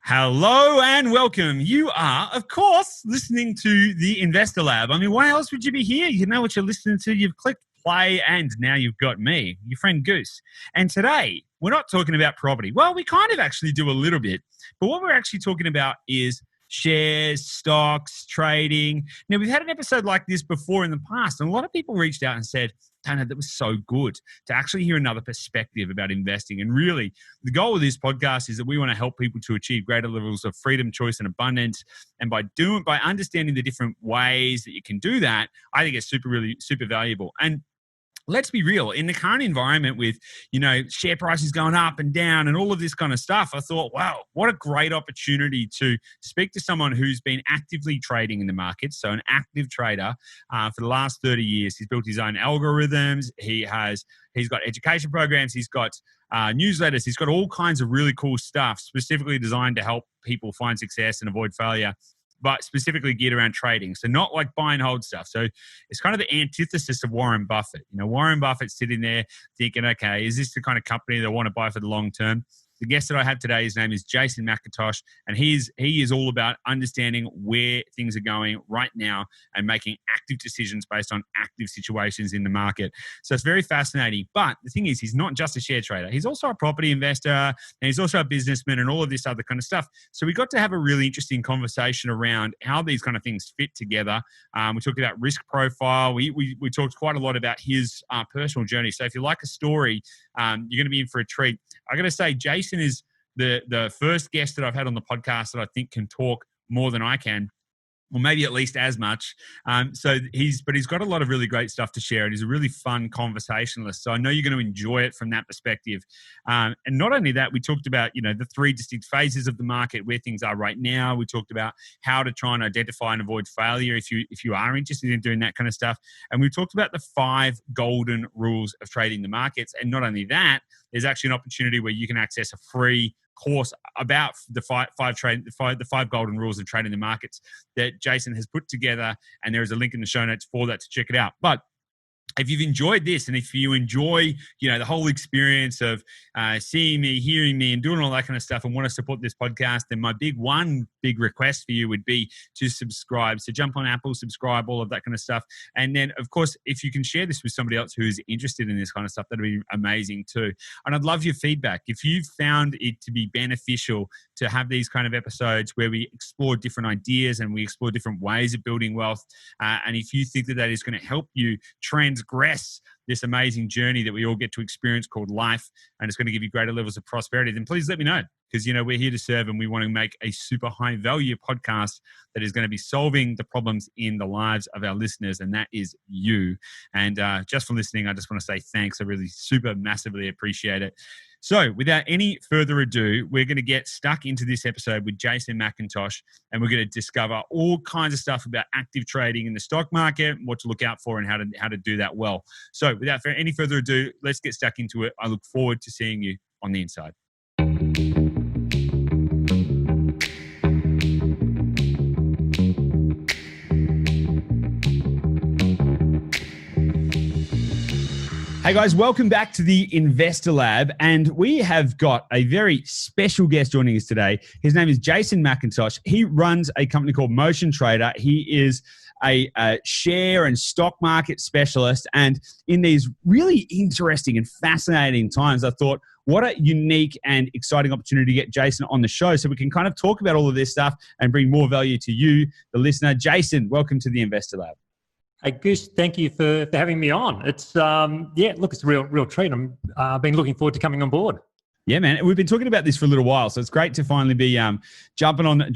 Hello and welcome. You are, of course, listening to the Investor Lab. I mean, why else would you be here? You know what you're listening to. You've clicked play and now you've got me, your friend Goose. And today, we're not talking about property. Well, we kind of actually do a little bit. But what we're actually talking about is shares, stocks, trading. Now, we've had an episode like this before in the past, and a lot of people reached out and said, Tanner, that was so good to actually hear another perspective about investing. And really, the goal of this podcast is that we want to help people to achieve greater levels of freedom, choice, and abundance. And by understanding the different ways that you can do that, I think it's super valuable. And let's be real, in the current environment with, share prices going up and down and all of this kind of stuff, I thought, wow, what a great opportunity to speak to someone who's been actively trading in the market. So an active trader for the last 30 years. He's built his own algorithms. He's got education programs. He's got newsletters. He's got all kinds of really cool stuff specifically designed to help people find success and avoid failure, but specifically geared around trading. So not like buy and hold stuff. So it's kind of the antithesis of Warren Buffett. Warren Buffett's sitting there thinking, okay, is this the kind of company that I want to buy for the long term? The guest that I have today, his name is Jason McIntosh, and he is all about understanding where things are going right now and making active decisions based on active situations in the market. So it's very fascinating. But the thing is, he's not just a share trader. He's also a property investor, and he's also a businessman and all of this other kind of stuff. So we got to have a really interesting conversation around how these kind of things fit together. We talked about risk profile. We talked quite a lot about his personal journey. So if you like a story, you're going to be in for a treat. I got to say, Jason is the first guest that I've had on the podcast that I think can talk more than I can, or maybe at least as much. But he's got a lot of really great stuff to share, and he's a really fun conversationalist. So I know you're going to enjoy it from that perspective. And not only that, we talked about, the three distinct phases of the market, where things are right now. We talked about how to try and identify and avoid failure if you are interested in doing that kind of stuff. And we talked about the 5 golden rules of trading the markets. And not only that, there's actually an opportunity where you can access a free course about the five golden rules of trading the markets that Jason has put together, and there is a link in the show notes for that to check it out. But if you've enjoyed this, and if you enjoy, the whole experience of seeing me, hearing me, and doing all that kind of stuff, and want to support this podcast, then my big request for you would be to subscribe. So jump on Apple, subscribe, all of that kind of stuff. And then, of course, if you can share this with somebody else who is interested in this kind of stuff, that'd be amazing too. And I'd love your feedback. If you've found it to be beneficial to have these kind of episodes where we explore different ideas and we explore different ways of building wealth, and if you think that is going to help you transgress this amazing journey that we all get to experience called life, and it's going to give you greater levels of prosperity, then please let me know, because we're here to serve, and we want to make a super high value podcast that is going to be solving the problems in the lives of our listeners, and that is you. And just for listening, I just want to say thanks. I really super massively appreciate it. So without any further ado, we're going to get stuck into this episode with Jason McIntosh, and we're going to discover all kinds of stuff about active trading in the stock market, what to look out for, and how to do that well. So without any further ado, let's get stuck into it. I look forward to seeing you on the inside. Hey guys, welcome back to the Investor Lab, and we have got a very special guest joining us today. His name is Jason McIntosh. He runs a company called Motion Trader. He is a share and stock market specialist, and in these really interesting and fascinating times, I thought, what a unique and exciting opportunity to get Jason on the show so we can kind of talk about all of this stuff and bring more value to you, the listener. Jason, welcome to the Investor Lab. Hey, Goose, thank you for having me on. It's, it's a real treat. I've been looking forward to coming on board. Yeah, man. We've been talking about this for a little while, so it's great to finally be jumping on the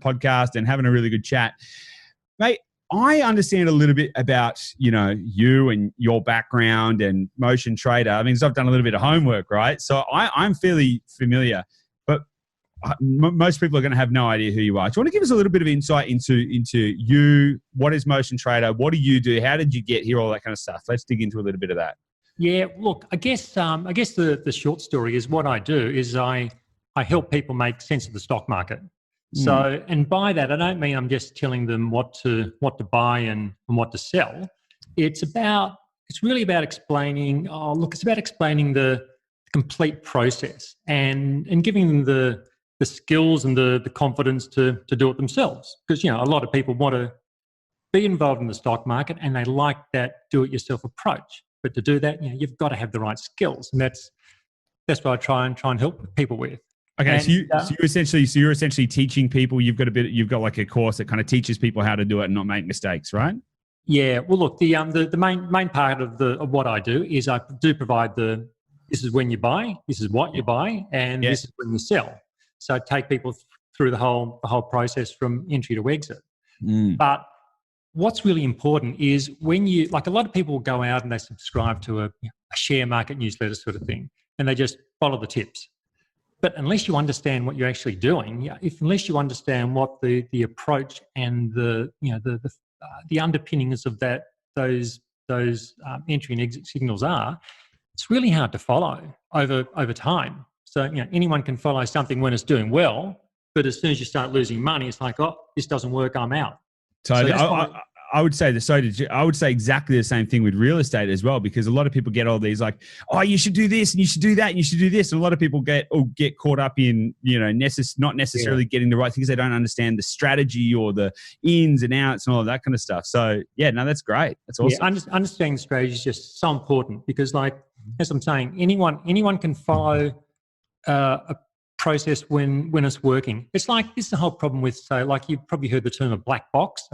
podcast and having a really good chat. Mate, I understand a little bit about, you and your background and Motion Trader. I mean, because I've done a little bit of homework, right? So I'm fairly familiar. Most people are going to have no idea who you are. Do you want to give us a little bit of insight into you? What is Motion Trader? What do you do? How did you get here? All that kind of stuff. Let's dig into a little bit of that. Yeah, look, I guess the short story is what I do is I help people make sense of the stock market. So, and by that, I don't mean I'm just telling them what to buy and what to sell. It's really about explaining. It's about explaining the complete process and giving them the the skills and the confidence to do it themselves. Because, a lot of people want to be involved in the stock market and they like that do-it-yourself approach. But to do that, you've got to have the right skills, and that's what I try and help people with. Okay, And, so you're essentially teaching people. You've got like a course that kind of teaches people how to do it and not make mistakes, right? Yeah. Well, look, the main part of what I do is I do provide this is when you buy, this is what you buy, and this is when you sell. So I take people through the whole process from entry to exit. But what's really important is when a lot of people go out and they subscribe to a share market newsletter sort of thing, and they just follow the tips. But unless you understand what you're actually doing, unless you understand what the approach and the underpinnings of those entry and exit signals are, it's really hard to follow over time. So anyone can follow something when it's doing well, but as soon as you start losing money, it's like, oh, this doesn't work, I'm out. Totally. I would say I would say exactly the same thing with real estate as well, because a lot of people get all these like, oh, you should do this and you should do that and you should do this. And a lot of people get caught up in, not necessarily getting the right things. They don't understand the strategy or the ins and outs and all of that kind of stuff. So that's great. That's awesome. Yeah, understanding the strategy is just so important because, like, as I'm saying, anyone can follow a process when it's working. It's like, this is the whole problem with, say, like, you've probably heard the term a black box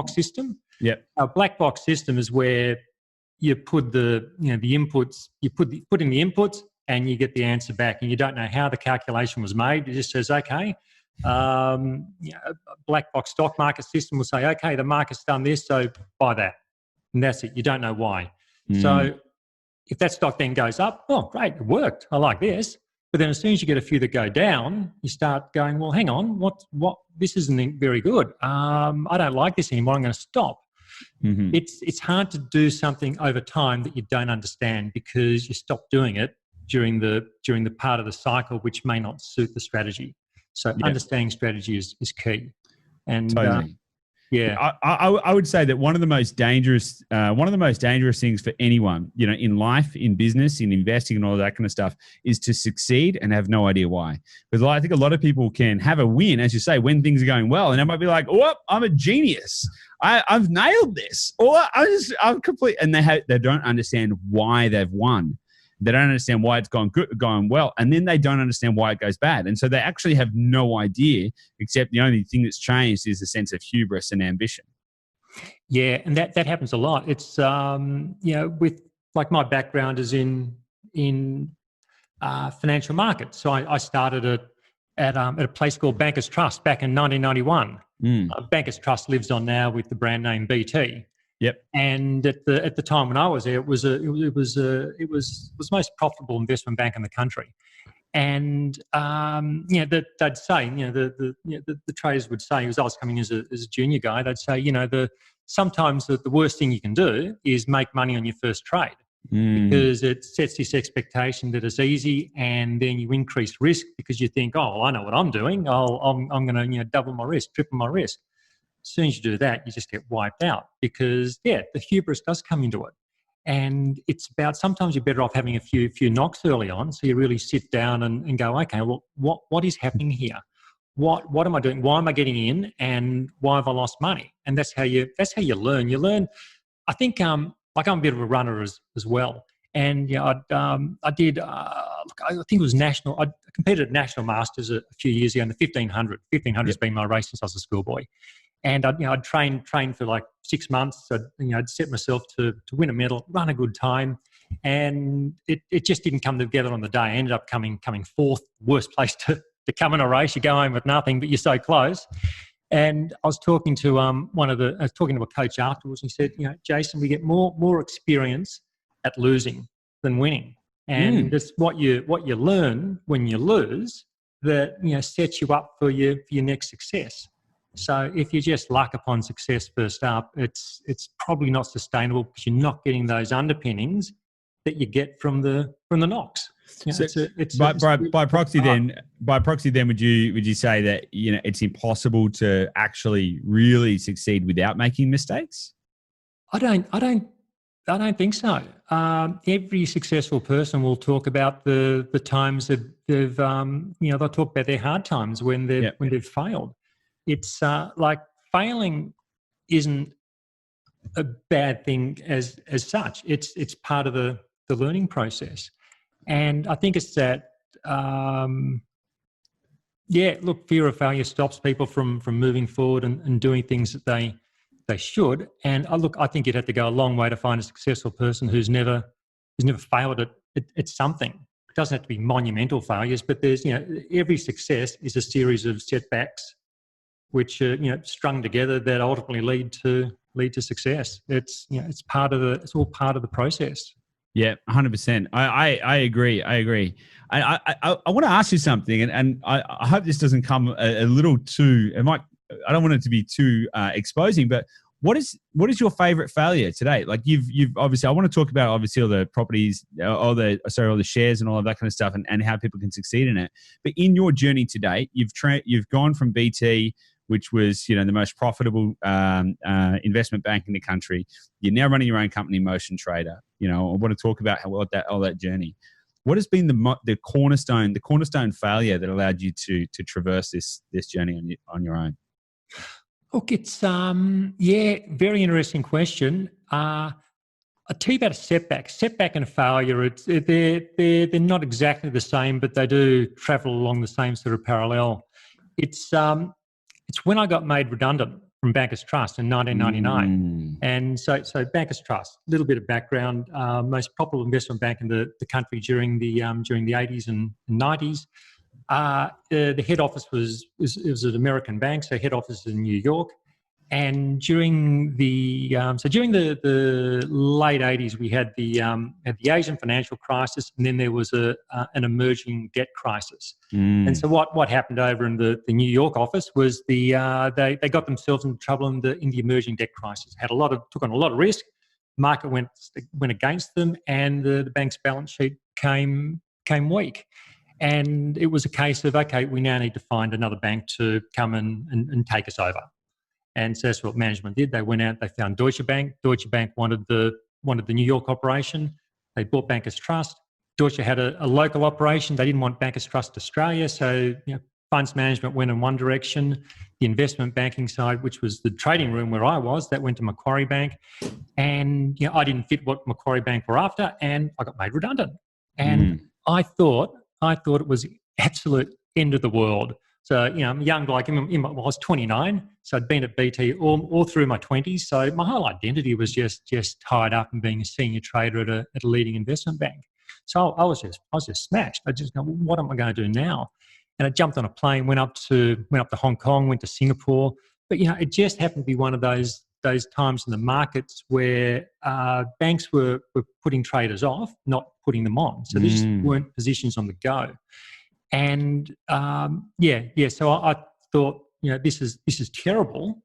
system. Yeah. A black box system is where you put the inputs, you put in the inputs and you get the answer back, and you don't know how the calculation was made. It just says, okay. A black box stock market system will say, okay, the market's done this, so buy that. And that's it. You don't know why. So if that stock then goes up, oh, great, it worked. I like this. But then as soon as you get a few that go down, you start going, well, hang on, what? This isn't very good. I don't like this anymore. I'm going to stop. Mm-hmm. It's hard to do something over time that you don't understand because you stop doing it during the part of the cycle which may not suit the strategy. So understanding strategy is key. And totally. I would say that one of the most dangerous things for anyone, in life, in business, in investing and all that kind of stuff is to succeed and have no idea why. Because I think a lot of people can have a win, as you say, when things are going well, and they might be like, oh, I'm a genius. I've nailed this. Or I'm complete. And they don't understand why they've won. They don't understand why it's gone well, and then they don't understand why it goes bad. And so they actually have no idea, except the only thing that's changed is a sense of hubris and ambition. Yeah, and that happens a lot. It's with, like, my background is in financial markets. So I started at a place called Bankers Trust back in 1991. Bankers Trust lives on now with the brand name BT. Yep. And at the time when I was there, it was the most profitable investment bank in the country. And they'd say, the traders would say, as I was coming as a junior guy, they'd say, sometimes the worst thing you can do is make money on your first trade because it sets this expectation that it's easy, and then you increase risk because you think, oh, I know what I'm doing. I'm going to double my risk, triple my risk. As soon as you do that, you just get wiped out because, the hubris does come into it. And it's about, sometimes you're better off having a few knocks early on, so you really sit down and go, okay, well, what is happening here? What am I doing? Why am I getting in? And why have I lost money? And that's how you learn. You learn. I think I'm a bit of a runner as well. And I did. I think it was national. I competed at National Masters a few years ago in the 1500. 1500 has been my race since I was a schoolboy. And I'd train for like 6 months. I'd set myself to win a medal, run a good time, and it just didn't come together on the day. I ended up coming fourth, worst place to come in a race. You go home with nothing, but you're so close. And I was talking to a coach afterwards, and he said, Jason, we get more experience at losing than winning, and that's what you learn when you lose that sets you up for your next success. So if you just luck upon success first up, it's probably not sustainable because you're not getting those underpinnings that you get from the knocks. By proxy, then, would you say that it's impossible to actually really succeed without making mistakes? I don't I don't think so. Every successful person will talk about the times that they've, they'll talk about their hard times when they've failed. It's like failing isn't a bad thing as such. It's part of the learning process, and I think it's that. Look, fear of failure stops people from moving forward and doing things that they should. And I think you'd have to go a long way to find a successful person who's never failed at something. It doesn't have to be monumental failures, but there's every success is a series of setbacks, which strung together that ultimately lead to success. It's it's all part of the process. Yeah, 100%. I agree. I want to ask you something, and I hope this doesn't come a little too. I don't want it to be too exposing, but what is your favorite failure today? Like you've obviously, I want to talk about obviously all the properties, all the shares and all of that kind of stuff, and how people can succeed in it. But in your journey today, you've gone from BT, which was the most profitable investment bank in the country. You're now running your own company, Motion Trader. I want to talk about all that journey. What has been the cornerstone failure that allowed you to traverse this journey on your own? Look, it's very interesting question. I'll tell you about a setback. Setback and a failure, they're not exactly the same, but they do travel along the same sort of parallel. It's when I got made redundant from Bankers Trust in 1999. And so Bankers Trust, a little bit of background, most popular investment bank in the country during the 80s and 90s. The head office was an American bank, so head office in New York. And during the late 80s, we had the Asian financial crisis, and then there was an emerging debt crisis. And so what happened over in the New York office was they got themselves into trouble in the emerging debt crisis. Took on a lot of risk. Market went against them, and the bank's balance sheet came weak. And it was a case of, okay, we now need to find another bank to come and take us over. And so that's what management did. They went out, they found Deutsche Bank. Deutsche Bank wanted the New York operation. They bought Bankers Trust. Deutsche had a local operation. They didn't want Bankers Trust Australia. So funds management went in one direction. The investment banking side, which was the trading room where I was, that went to Macquarie Bank. And I didn't fit what Macquarie Bank were after, and I got made redundant. And I thought it was the absolute end of the world. So, I'm a young guy. I was 29, so I'd been at BT all through my 20s. So my whole identity was just tied up in being a senior trader at a leading investment bank. So I was just smashed. I just go, what am I going to do now? And I jumped on a plane, went up to Hong Kong, went to Singapore. But it just happened to be one of those times in the markets where banks were putting traders off, not putting them on. So there just weren't positions on the go. And so I thought, this is terrible.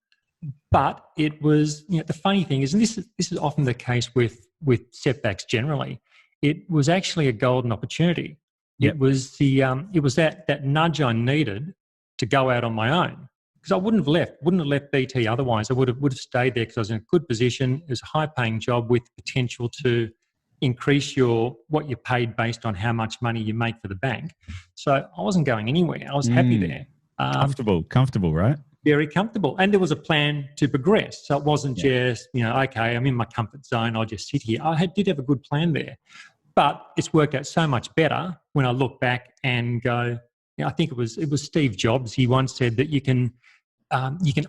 But it was, the funny thing is, and this is often the case with setbacks generally, it was actually a golden opportunity. Yep. It was that nudge I needed to go out on my own. Because I wouldn't have left BT otherwise. I would have stayed there because I was in a good position. It was a high-paying job with potential to increase what you're paid based on how much money you make for the bank. So I wasn't going anywhere. I was happy there. Comfortable, right? Very comfortable. And there was a plan to progress. So it wasn't just, okay, I'm in my comfort zone, I'll just sit here. I did have a good plan there. But it's worked out so much better when I look back and go, I think it was Steve Jobs. He once said that you can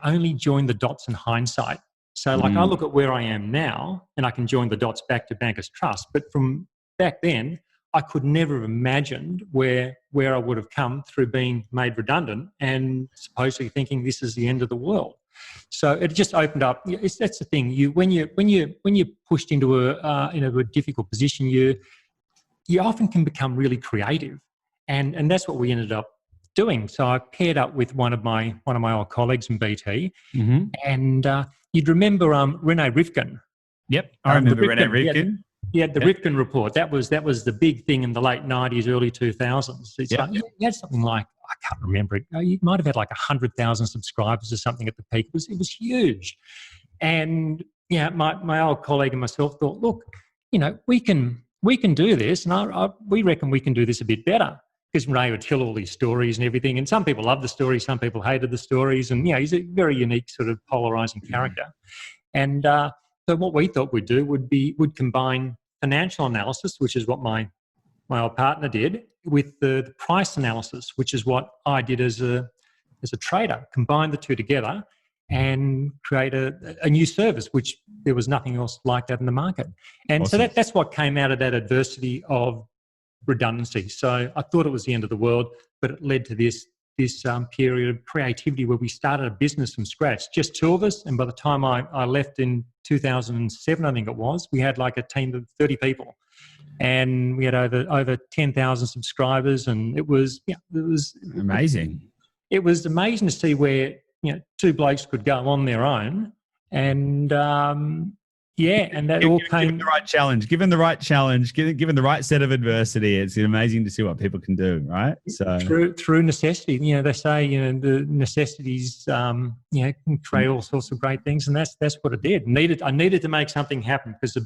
only join the dots in hindsight. So I look at where I am now and I can join the dots back to Bankers Trust. But from back then, I could never have imagined where I would have come through being made redundant and supposedly thinking this is the end of the world. So it just opened up. That's the thing. When you're pushed into a difficult position, you often can become really creative, and that's what we ended up doing. So I paired up with one of my old colleagues in BT, and you'd remember René Rifkin. Yep, I remember René Rifkin. Yeah, the Rifkin report. That was the big thing in the late 90s, early 2000s. It's like you had something like, I can't remember it. You might have had like 100,000 subscribers or something at the peak. It was huge. And my old colleague and myself thought, look, we can do this, and we reckon we can do this a bit better. Because Ray would tell all these stories and everything, and some people loved the stories, some people hated the stories, and he's a very unique sort of polarizing character. And so what we thought we'd do would combine financial analysis, which is what my old partner did, with the price analysis, which is what I did as a trader. Combine the two together and create a new service, which there was nothing else like that in the market. And awesome. So that's what came out of that adversity of redundancy. So I thought it was the end of the world, but it led to this period of creativity where we started a business from scratch, just two of us. And by the time I left in 2007, I think it was, we had like a team of 30 people, and we had over 10,000 subscribers. And it was amazing. It was amazing to see where two blokes could go on their own, and and that all came. Given the right challenge, given the right set of adversity, it's amazing to see what people can do, right? So through necessity, they say the necessities, can create all sorts of great things, and that's what it did. I needed to make something happen because the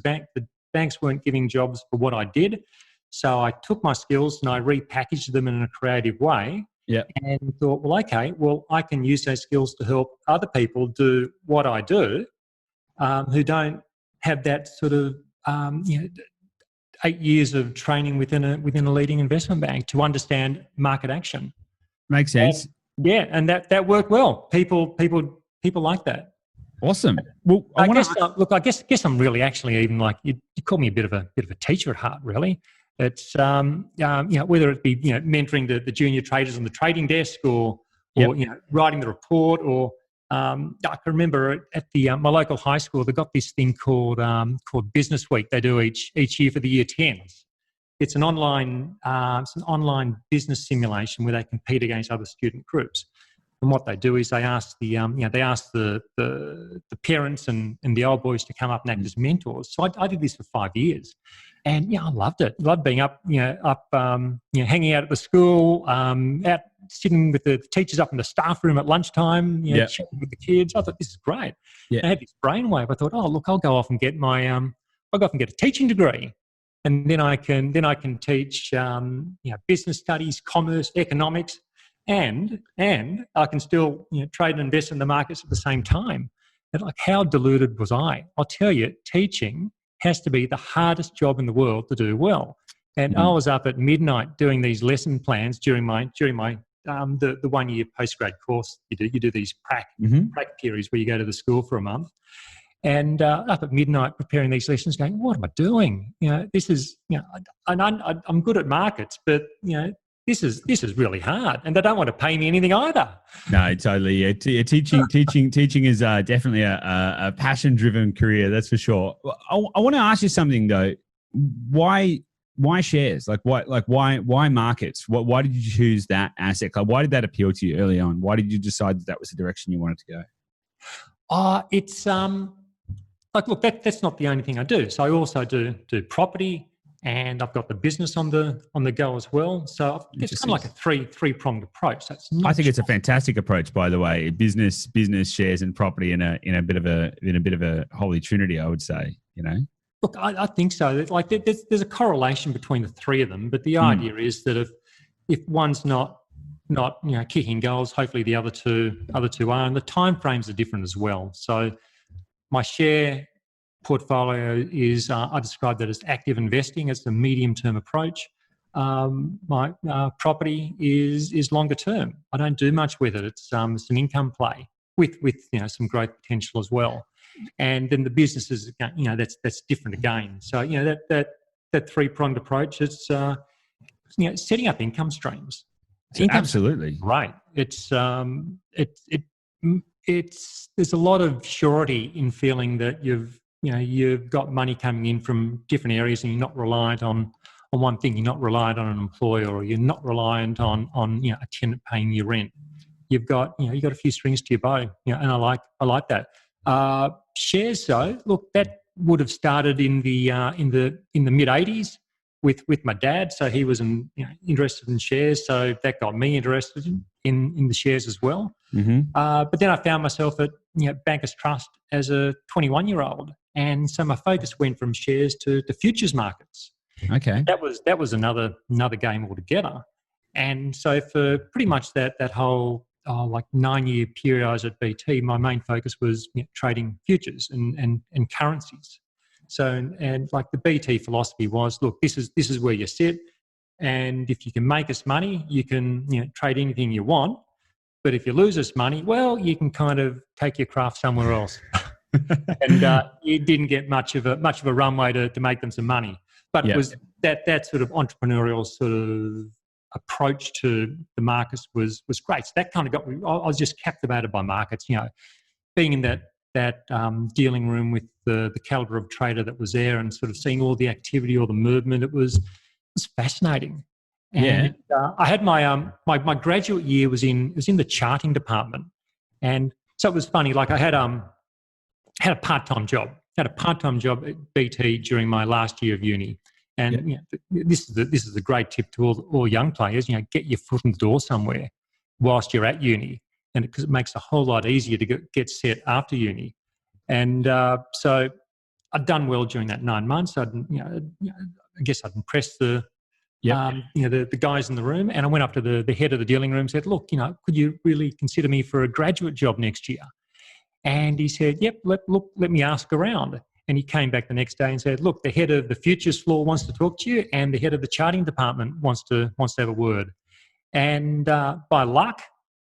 banks weren't giving jobs for what I did, so I took my skills and I repackaged them in a creative way. Yeah, and thought, well, okay, I can use those skills to help other people do what I do, who don't have that sort of 8 years of training within a leading investment bank to understand market action. Makes sense. And that worked well. People like that. Awesome. Well, I guess I'm really actually even like you call me a bit of a teacher at heart, really. It's whether it be mentoring the junior traders on the trading desk or writing the report, or I can remember at the my local high school they got this thing called Business Week. They do each year for the year 10s. It's an online business simulation where they compete against other student groups. And what they do is they ask the parents and the old boys to come up and act as mentors. So I did this for 5 years, and I loved it. Loved being up hanging out at the school, out sitting with the teachers up in the staff room at lunchtime, chatting with the kids. I thought this is great. Yeah. I had this brainwave. I thought, I'll go off and get a teaching degree, and then I can teach business studies, commerce, economics. And I can still trade and invest in the markets at the same time. And like, how deluded was I? I'll tell you, teaching has to be the hardest job in the world to do well. And I was up at midnight doing these lesson plans during my the 1 year postgrad course. You do these prac periods where you go to the school for a month, and up at midnight preparing these lessons, going, what am I doing? This is I'm good at markets, but This is really hard, and they don't want to pay me anything either. No, totally. Yeah. Teaching is definitely a passion-driven career. That's for sure. I want to ask you something though. Why shares? Why markets? Why did you choose that asset class? Why did that appeal to you early on? Why did you decide that was the direction you wanted to go? It's look, that's not the only thing I do. So I also do property. And I've got the business on the go as well. So it's kind of like a three-pronged approach. I think it's a fantastic approach, by the way. Business, shares, and property in a bit of a holy trinity, I would say. Look, I think so. Like there's a correlation between the three of them, but the idea is that if one's not kicking goals, hopefully the other two are, and the time frames are different as well. So my share portfolio is, I describe that as active investing. It's a medium-term approach. My property is longer term. I don't do much with it. It's an income play with some growth potential as well. And then the business is that's different again. So that three-pronged approach. It's setting up income streams. Absolutely right. It's there's a lot of surety in feeling that you've got money coming in from different areas, and you're not reliant on one thing. You're not reliant on an employer, or you're not reliant on a tenant paying your rent. You've got a few strings to your bow, and I like that. Shares, though, look, that would have started in the mid '80s with my dad. So he was interested in shares, so that got me interested in the shares as well. But then I found myself at Bankers Trust as a 21-year-old, and so my focus went from shares to futures markets. Okay. That was another game altogether. And so for pretty much that whole 9-year period I was at BT, my main focus was trading futures and currencies. So and like the BT philosophy was, look, this is where you sit, and if you can make us money, you can trade anything you want. But if you lose us money, well, you can kind of take your craft somewhere else. And you didn't get much of a runway to make them some money. But it was that sort of entrepreneurial sort of approach to the markets was great. So that kind of got me. I was just captivated by markets. Being in that dealing room with the caliber of trader that was there, and sort of seeing all the activity, all the movement, it was fascinating. And I had my graduate year was in the charting department, and so it was funny. Like I had a part-time job. Had a part-time job at BT during my last year of uni, and this is a great tip to all young players. Get your foot in the door somewhere whilst you're at uni, and because it makes it a whole lot easier to get set after uni. And so I'd done well during that 9 months. I guess I'd impressed the guys in the room, and I went up to the head of the dealing room and said, look, could you really consider me for a graduate job next year? And he said, yep, let me ask around. And he came back the next day and said, look, the head of the futures floor wants to talk to you, and the head of the charting department wants to have a word. And by luck,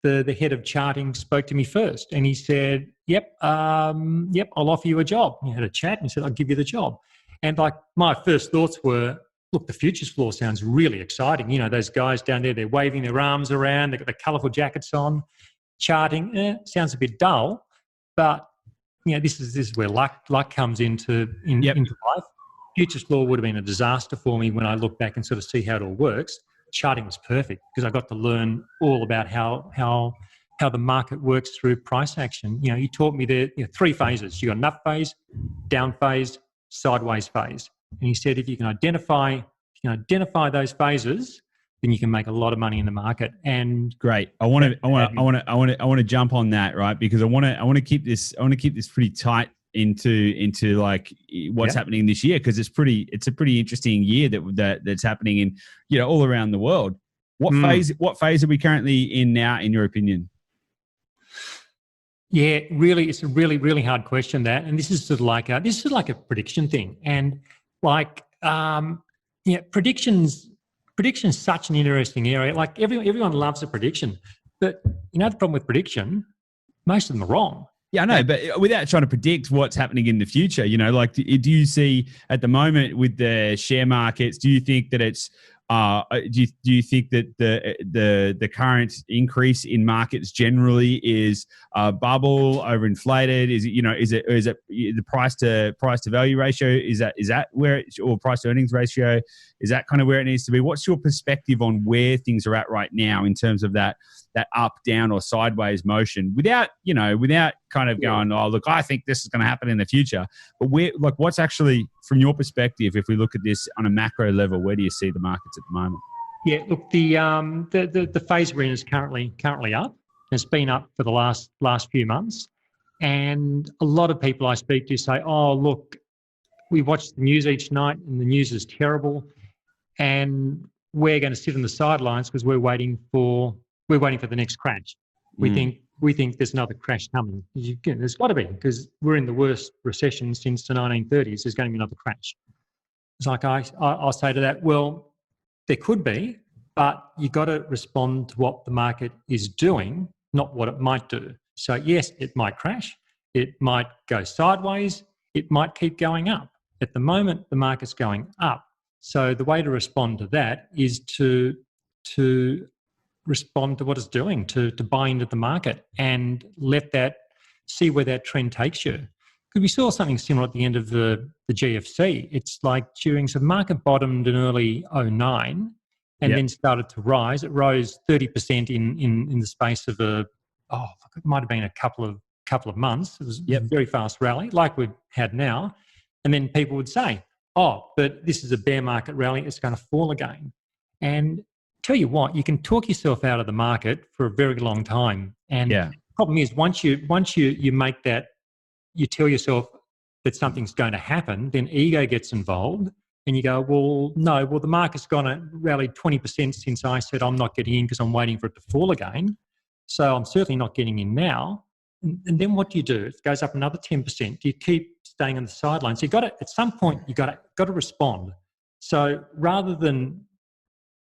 the head of charting spoke to me first, and he said, yep, I'll offer you a job. He had a chat and he said, I'll give you the job. And like my first thoughts were, look, the futures floor sounds really exciting. Those guys down there, they're waving their arms around, they've got the colourful jackets on. Charting, sounds a bit dull, but this is where luck comes into life. Futures floor would have been a disaster for me when I look back and sort of see how it all works. Charting was perfect because I got to learn all about how the market works through price action. You taught me there 3 phases. You got an up phase, down phase, sideways phase. And he said if you can identify those phases, then you can make a lot of money in the market. And great. I want to jump on that, right? Because I want to keep this pretty tight into like what's happening this year, because it's a pretty interesting year that's happening in all around the world. What phase are we currently in now, in your opinion? Yeah, really, it's a really, really hard question, that. And this is sort of like a prediction thing. And like predictions such an interesting area. Like everyone loves a prediction, but the problem with prediction, most of them are wrong. Yeah, I know, but without trying to predict what's happening in the future, like, do you see at the moment with the share markets, do you think that it's do you think that the current increase in markets generally is a bubble, overinflated? Is it the price to value ratio? Is that where or price to earnings ratio? Is that kind of where it needs to be? What's your perspective on where things are at right now in terms of that up, down, or sideways motion, without kind of going, oh, look, I think this is going to happen in the future. But what's actually, from your perspective, if we look at this on a macro level, where do you see the markets at the moment? Yeah, look, the phase we're in is currently up. It's been up for the last few months, and a lot of people I speak to say, oh, look, we watch the news each night, and the news is terrible, and we're going to sit on the sidelines because we're waiting for the next crash. We think there's another crash coming. There's got to be, because we're in the worst recession since the 1930s. There's going to be another crash. It's like I'll say to that, well, there could be, but you got to respond to what the market is doing, not what it might do. So yes, it might crash. It might go sideways. It might keep going up. At the moment, the market's going up. So the way to respond to that is to respond to what it's doing, to buy into the market and see where that trend takes you. Because we saw something similar at the end of the GFC. It's like the market bottomed in early 2009 and then started to rise. It rose 30% in the space of it might have been a couple of months. It was a very fast rally, like we've had now. And then people would say, oh, but this is a bear market rally, it's going to fall again. And tell you what, you can talk yourself out of the market for a very long time. And the problem is once you make that, you tell yourself that something's going to happen, then ego gets involved. And you go, well, no, the market's gone to rally 20% since I said I'm not getting in because I'm waiting for it to fall again. So I'm certainly not getting in now. And then what do? It goes up another 10%. Do you keep staying on the sidelines? So you got to, at some point, you got to respond. So rather than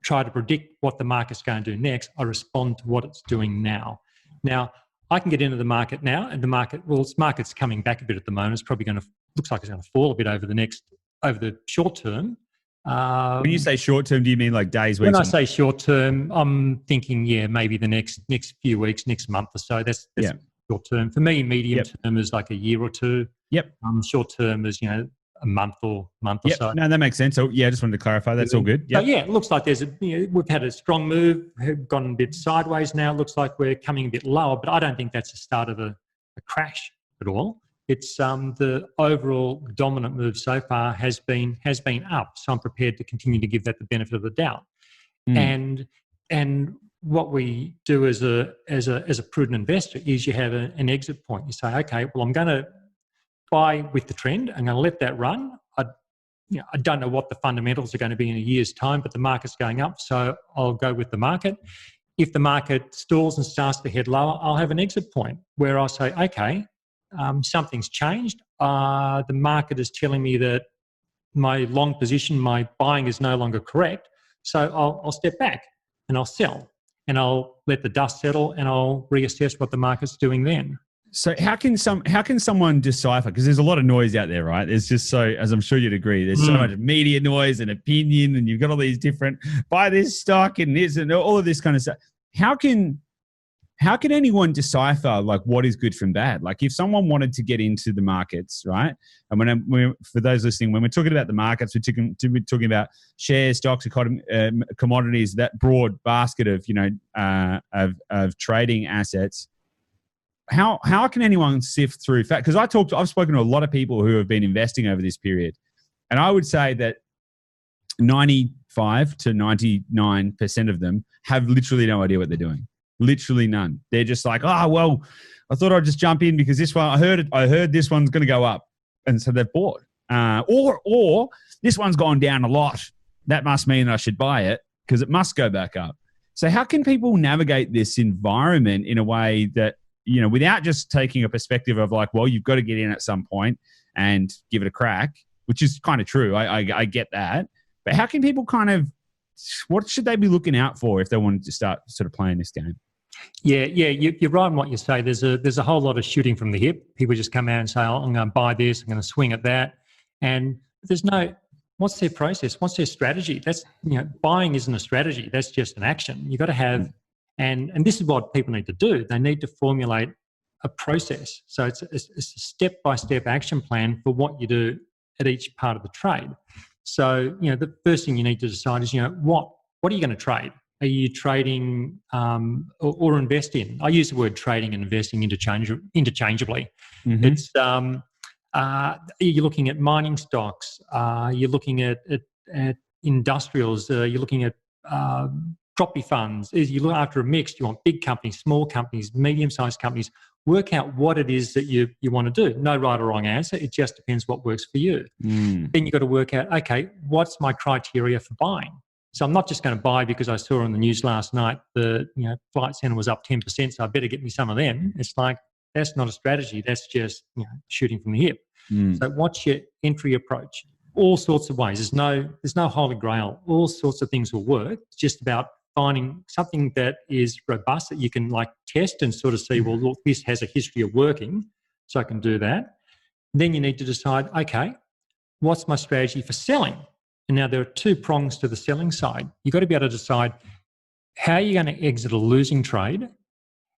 try to predict what the market's going to do next, I respond to what it's doing now. Now, I can get into the market now, and the market's coming back a bit at the moment. It's probably looks like it's going to fall a bit over the short term. When you say short term, do you mean like days, weeks? When I say short term, I'm thinking, maybe the next few weeks, next month or so. That's short term. For me, medium term is like a year or two. Short term is, a month or so. No, that makes sense. So I just wanted to clarify. That's all good. So, it looks like we've had a strong move, gone a bit sideways now. It looks like we're coming a bit lower, but I don't think that's the start of a crash at all. It's the overall dominant move so far has been up. So I'm prepared to continue to give that the benefit of the doubt. And what we do as a prudent investor is you have an exit point. You say, okay, well, I'm going to buy with the trend. I'm going to let that run. I don't know what the fundamentals are going to be in a year's time, but the market's going up, so I'll go with the market. If the market stalls and starts to head lower, I'll have an exit point where I'll say, okay, something's changed. The market is telling me that my long position, my buying is no longer correct. So I'll step back and I'll sell and I'll let the dust settle and I'll reassess what the market's doing then. So how can someone decipher? Because there's a lot of noise out there, right? There's just as I'm sure you'd agree, there's so much media noise and opinion, and you've got all these different buy this stock and this and all of this kind of stuff. How can anyone decipher like what is good from bad? Like if someone wanted to get into the markets, right? And for those listening, when we're talking about the markets, we're talking about shares, stocks, commodities, that broad basket of of trading assets. How can anyone sift through fact? Because I've spoken to a lot of people who have been investing over this period, and I would say that 95 to 99% of them have literally no idea what they're doing. Literally none. They're just like, oh well, I thought I'd just jump in because this one I heard this one's going to go up, and so they've bought. Or this one's gone down a lot. That must mean I should buy it because it must go back up. So how can people navigate this environment in a way that, without just taking a perspective of like, well, you've got to get in at some point and give it a crack, which is kind of true. I get that. But how can people what should they be looking out for if they wanted to start sort of playing this game? Yeah, you're right in what you say. There's a whole lot of shooting from the hip. People just come out and say, oh, I'm going to buy this, I'm going to swing at that. And what's their process? What's their strategy? That's, buying isn't a strategy. That's just an action. You've got to have, and this is what people need to do. They need to formulate a process. So it's a step-by-step action plan for what you do at each part of the trade. So, the first thing you need to decide is, what are you going to trade? Are you trading or invest in? I use the word trading and investing interchangeably. Mm-hmm. It's are you looking at mining stocks? You're looking at industrials. You're looking at property funds. You look after a mix. You want big companies, small companies, medium-sized companies. Work out what it is that you want to do. No right or wrong answer. It just depends what works for you. Then you've got to work out, okay, what's my criteria for buying? So I'm not just going to buy because I saw on the news last night the Flight Centre was up 10%, so I better get me some of them. It's like, that's not a strategy. That's just shooting from the hip. So what's your entry approach? All sorts of ways. There's no holy grail. All sorts of things will work. It's just about finding something that is robust that you can test and sort of see, well, look, this has a history of working, so I can do that. Then you need to decide, okay, what's my strategy for selling? And now there are two prongs to the selling side. You've got to be able to decide how you're going to exit a losing trade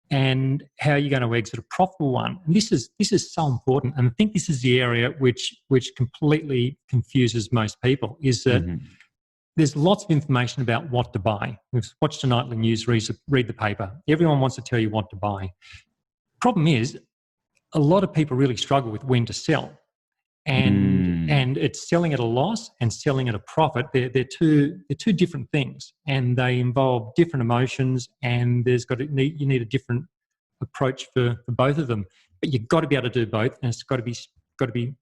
and how you're going to exit a profitable one. And this is so important. And I think this is the area which completely confuses most people, is that there's lots of information about what to buy. We've watched the nightly news, read the paper. Everyone wants to tell you what to buy. Problem is, a lot of people really struggle with when to sell. And And it's selling at a loss and selling at a profit. They're two different things, and they involve different emotions. And you need a different approach for both of them. But you've got to be able to do both, and it's got to be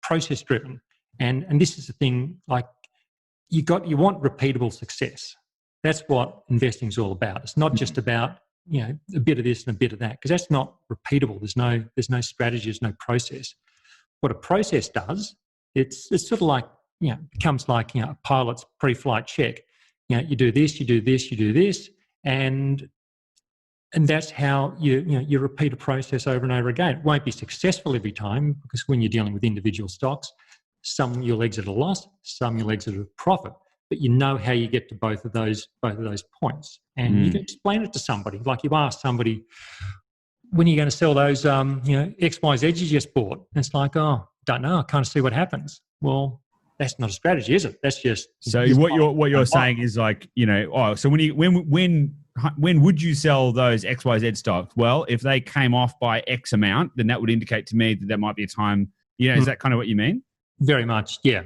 process driven. And this is the thing. Like you want repeatable success. That's what investing is all about. It's not just about a bit of this and a bit of that, because that's not repeatable. There's no strategy. There's no process. What a process does, it's sort of like, becomes like, a pilot's pre-flight check. You do this, you do this, you do this, and that's how you repeat a process over and over again. It won't be successful every time, because when you're dealing with individual stocks, some you'll exit at a loss, some you'll exit at a profit. But you know how you get to both of those points, and you can explain it to somebody. Like you ask somebody, when are you going to sell those, XYZs you just bought? And it's like, oh, don't know. I kind of see what happens. Well, that's not a strategy, is it? That's just. So what you're saying is like, so when would you sell those XYZ stocks? Well, if they came off by X amount, then that would indicate to me that might be a time. Is that kind of what you mean? Very much, yeah.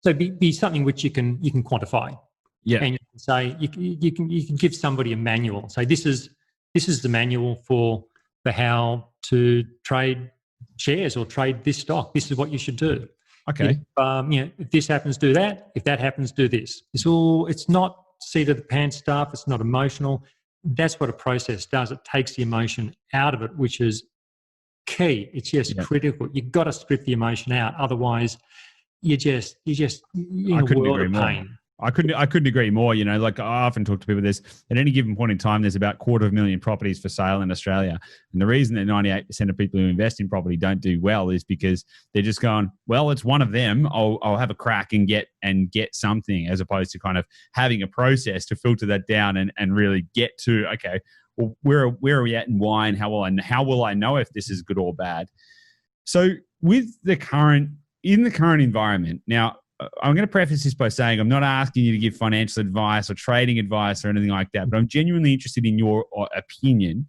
So be something which you can quantify. Yeah, and you can say you can give somebody a manual. Say this is the manual for how to trade shares or trade this stock. This is what you should do. Okay. If this happens, do that. If that happens, do this. It's not seat of the pants stuff. It's not emotional. That's what a process does. It takes the emotion out of it, which is key. It's just critical. You've got to strip the emotion out. Otherwise, you're in a world of pain. I couldn't agree more. Like I often talk to people, at any given point in time, there's about 250,000 properties for sale in Australia. And the reason that 98% of people who invest in property don't do well is because they're just going, well, it's one of them. I'll have a crack and get something, as opposed to kind of having a process to filter that down and really get to, okay, well, where are we at and why, and how will I know if this is good or bad? So in the current environment now, I'm going to preface this by saying I'm not asking you to give financial advice or trading advice or anything like that, but I'm genuinely interested in your opinion.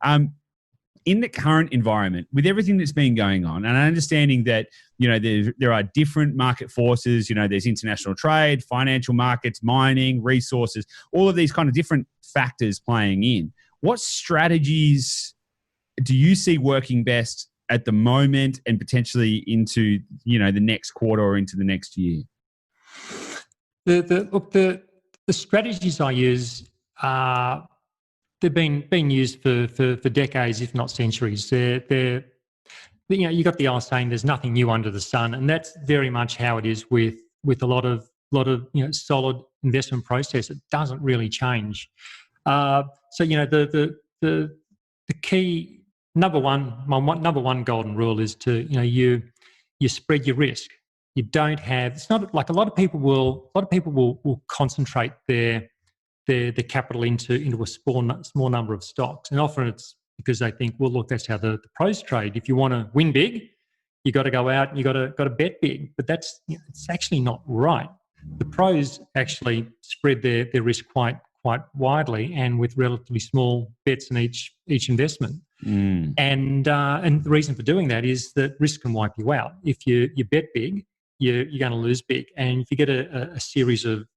In the current environment, with everything that's been going on, and understanding that there are different market forces, there's international trade, financial markets, mining, resources, all of these kind of different factors playing in. What strategies do you see working best at the moment and potentially into the next quarter or into the next year? The strategies I use they've been used for decades, if not centuries. They're you got the old saying, "There's nothing new under the sun," and that's very much how it is with a lot of solid investment process. It doesn't really change. So the key. Number one, my number one golden rule is to you spread your risk. You don't have. It's not like a lot of people will concentrate their capital into a small number of stocks, and often it's because they think, well, look, that's how the pros trade. If you want to win big, you got to go out and you got to bet big. But that's it's actually not right. The pros actually spread their risk quite widely and with relatively small bets in each investment. And the reason for doing that is that risk can wipe you out. If you bet big, you're going to lose big. And if you get a series of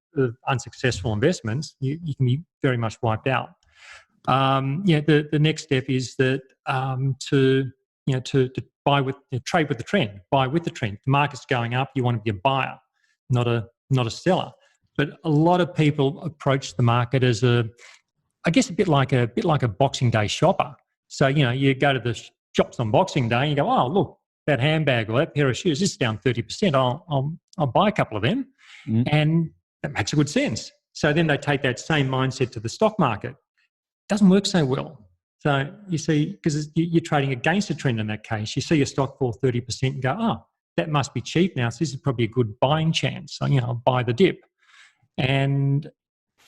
unsuccessful investments, you can be very much wiped out. The next step is that to buy trade with the trend. Buy with the trend. The market's going up. You want to be a buyer, not a seller. But a lot of people approach the market as a bit like a Boxing Day shopper. So you go to the shops on Boxing Day and you go, oh look, that handbag or that pair of shoes, this is down 30%. I'll buy a couple of them, and that makes a good sense. So then they take that same mindset to the stock market. It doesn't work so well. So you see, because you're trading against a trend in that case, you see your stock fall 30% and go, oh, that must be cheap now. So this is probably a good buying chance. So I'll buy the dip. And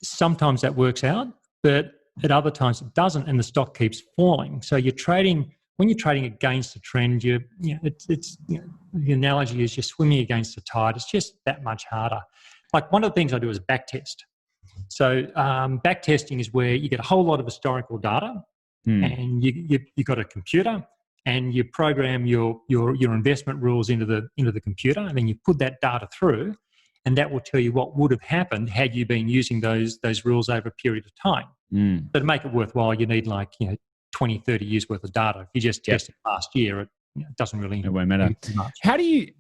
sometimes that works out, but at other times it doesn't, and the stock keeps falling. So when you're trading against the trend, the analogy is you're swimming against the tide. It's just that much harder. Like one of the things I do is back test. So back testing is where you get a whole lot of historical data, and you got a computer, and you program your investment rules into the computer, and then you put that data through, and that will tell you what would have happened had you been using those rules over a period of time. So to make it worthwhile, you need 20, 30 years worth of data. If you just test it last year, it doesn't really. It won't matter too much. How do you,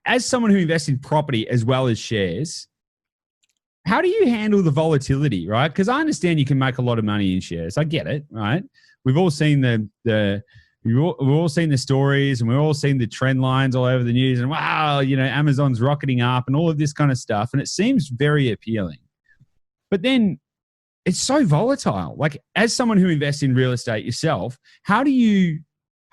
as someone who invests in property as well as shares, how do you handle the volatility, right? Because I understand you can make a lot of money in shares. I get it, right? We've all seen we've all seen the stories, and we've all seen the trend lines all over the news, and wow, Amazon's rocketing up and all of this kind of stuff, and it seems very appealing. But then it's so volatile. Like, as someone who invests in real estate yourself, how do you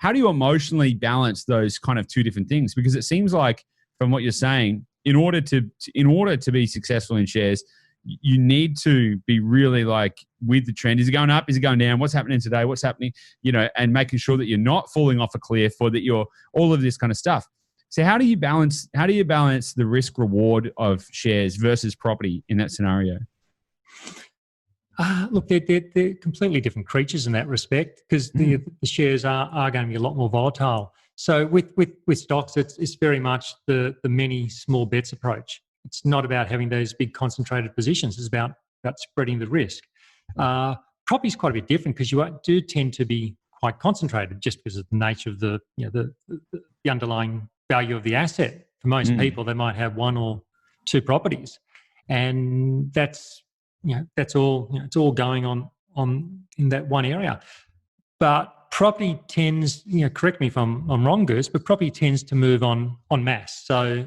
emotionally balance those kind of two different things? Because it seems like, from what you're saying, in order to be successful in shares, you need to be really with the trend. Is it going up? Is it going down? What's happening today? What's happening? And making sure that you're not falling off a cliff, or that you're all of this kind of stuff. So how do you balance the risk reward of shares versus property in that scenario? Look, they're completely different creatures in that respect, because the shares are going to be a lot more volatile. So with stocks, it's very much the many small bets approach. It's not about having those big concentrated positions. It's about spreading the risk. Property is quite a bit different, because you do tend to be quite concentrated, just because of the nature of the underlying value of the asset. For most people, they might have one or two properties, and that's all. It's all going on in that one area. But property tends, correct me if I'm wrong, Goose, but property tends to move en masse. So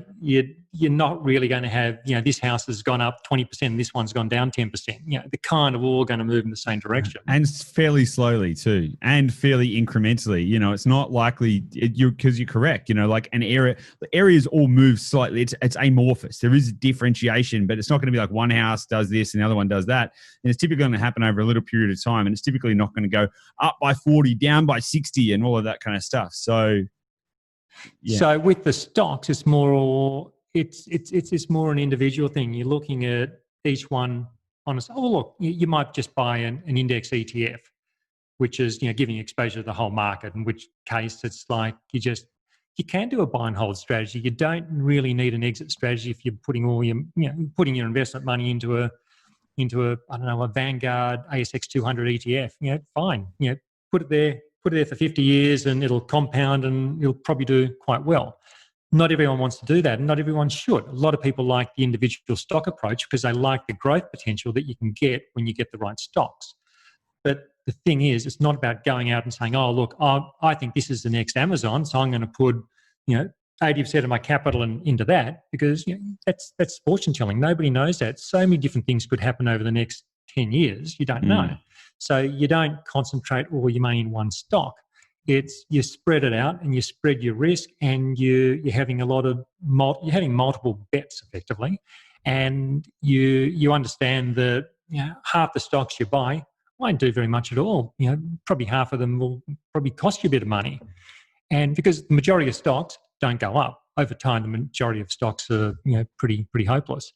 you're not really going to have, this house has gone up 20% and this one's gone down 10%. They're kind of all going to to move in the same direction. And fairly slowly too, and fairly incrementally. It's not likely, because you're correct, the areas all move slightly. It's amorphous. There is differentiation, but it's not going to be like one house does this and the other one does that. And it's typically going to happen over a little period of time. And it's typically not going to go up by 40, down by 60 and all of that kind of stuff. So, yeah. So with the stocks, it's more an individual thing. You're looking at each one on its. Oh, look, you might just buy an index ETF, which is giving exposure to the whole market. In which case, it's like you can do a buy and hold strategy. You don't really need an exit strategy if you're putting all your putting your investment money into a Vanguard ASX 200 ETF. Fine. Put it there for 50 years and it'll compound and you'll probably do quite well. Not everyone wants to do that, and not everyone should. A lot of people like the individual stock approach because they like the growth potential that you can get when you get the right stocks. But the thing is, it's not about going out and saying, oh, look, I think this is the next Amazon, so I'm going to put 80% of my capital into that, because that's fortune telling. Nobody knows that. So many different things could happen over the next 10 years. You don't know. So you don't concentrate all your money in one stock. It's you spread it out and you spread your risk, and you're having multiple bets effectively, and you understand that half the stocks you buy won't do very much at all. Probably half of them will probably cost you a bit of money, and because the majority of stocks don't go up over time, the majority of stocks are pretty hopeless.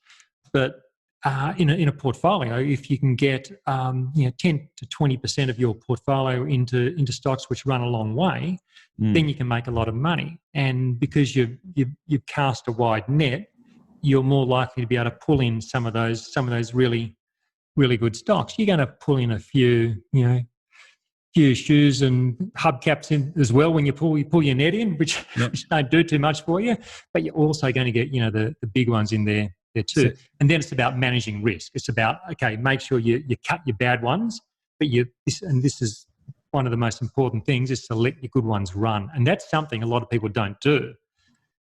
But in a portfolio, if you can get 10 to 20% of your portfolio into stocks which run a long way, then you can make a lot of money. And because you've cast a wide net, you're more likely to be able to pull in some of those really, really good stocks. You're going to pull in a few shoes and hubcaps in as well when you pull your net in, which don't do too much for you. But you're also going to get the big ones in there too. And then it's about managing risk. It's about, okay, make sure you cut your bad ones, but this is one of the most important things, is to let your good ones run. And that's something a lot of people don't do.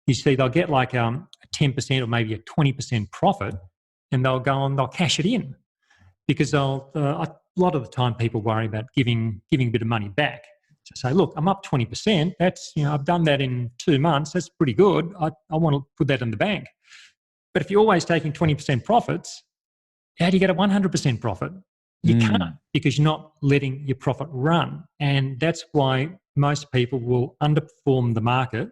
You see, they'll get like a 10% or maybe a 20% profit, and they'll go and they'll cash it in, because a lot of the time people worry about giving a bit of money back. To say, look, I'm up 20%. That's I've done that in 2 months. That's pretty good. I want to put that in the bank. But if you're always taking 20% profits, how do you get a 100% profit? You can't, because you're not letting your profit run. And that's why most people will underperform the market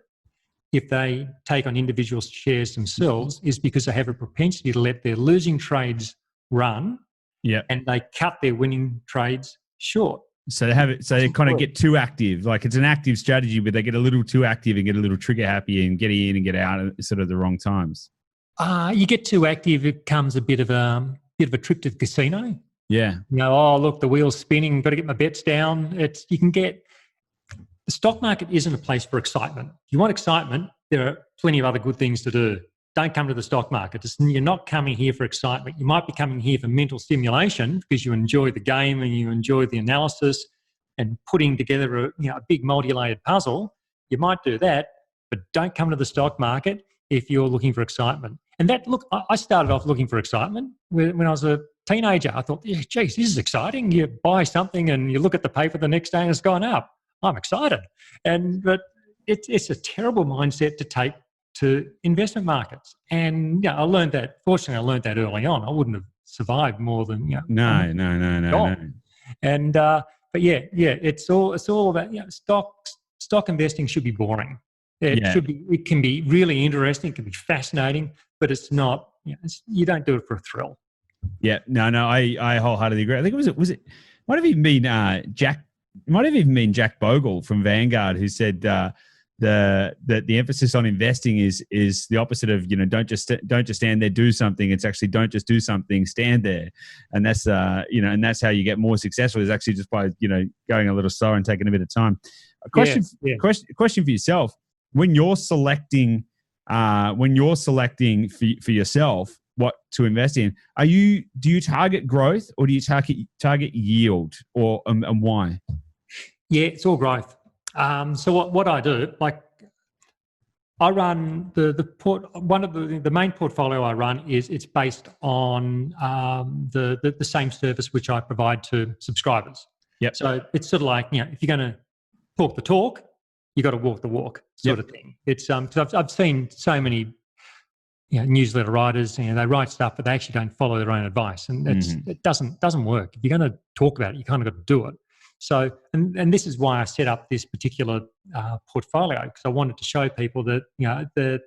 if they take on individual shares themselves, is because they have a propensity to let their losing trades run, and they cut their winning trades short. So they have it. So they kind of get too active. Like it's an active strategy, but they get a little too active and get a little trigger happy and get in and get out at sort of the wrong times. You get too active, it becomes a bit of a trip to the casino. Yeah. Oh look, the wheel's spinning. Got to get my bets down. The stock market isn't a place for excitement. If you want excitement, there are plenty of other good things to do. Don't come to the stock market. You're not coming here for excitement. You might be coming here for mental stimulation because you enjoy the game and you enjoy the analysis and putting together a big multi-layered puzzle. You might do that, but don't come to the stock market if you're looking for excitement. And I started off looking for excitement when I was a teenager. I thought, yeah, geez, this is exciting. You buy something and you look at the paper the next day and it's gone up. I'm excited. But it's a terrible mindset to take to investment markets. And I learned that. Fortunately, I learned that early on. I wouldn't have survived more than No. And but it's all about stock investing should be boring. It can be really interesting. It can be fascinating, but it's not. You don't do it for a thrill. Yeah, no. I wholeheartedly agree. I think it was might have even been Jack. It might have even been Jack Bogle from Vanguard who said the emphasis on investing is the opposite of don't just stand there, do something. It's actually don't just do something, stand there, and that's and that's how you get more successful. Is actually just by going a little slower and taking a bit of time. Question for yourself: when you're selecting for yourself what to invest in, do you target growth or do you target yield, or and why? Yeah, it's all growth. So what I do, like I run one of the main portfolio I run it's based on the same service which I provide to subscribers. Yep. So it's sort of like if you're going to talk the talk, you got to walk the walk sort of thing. It's because I've seen so many newsletter writers, they write stuff but they actually don't follow their own advice, and it doesn't work. If you're going to talk about it, you kind of got to do it. So, and this is why I set up this particular portfolio, because I wanted to show people that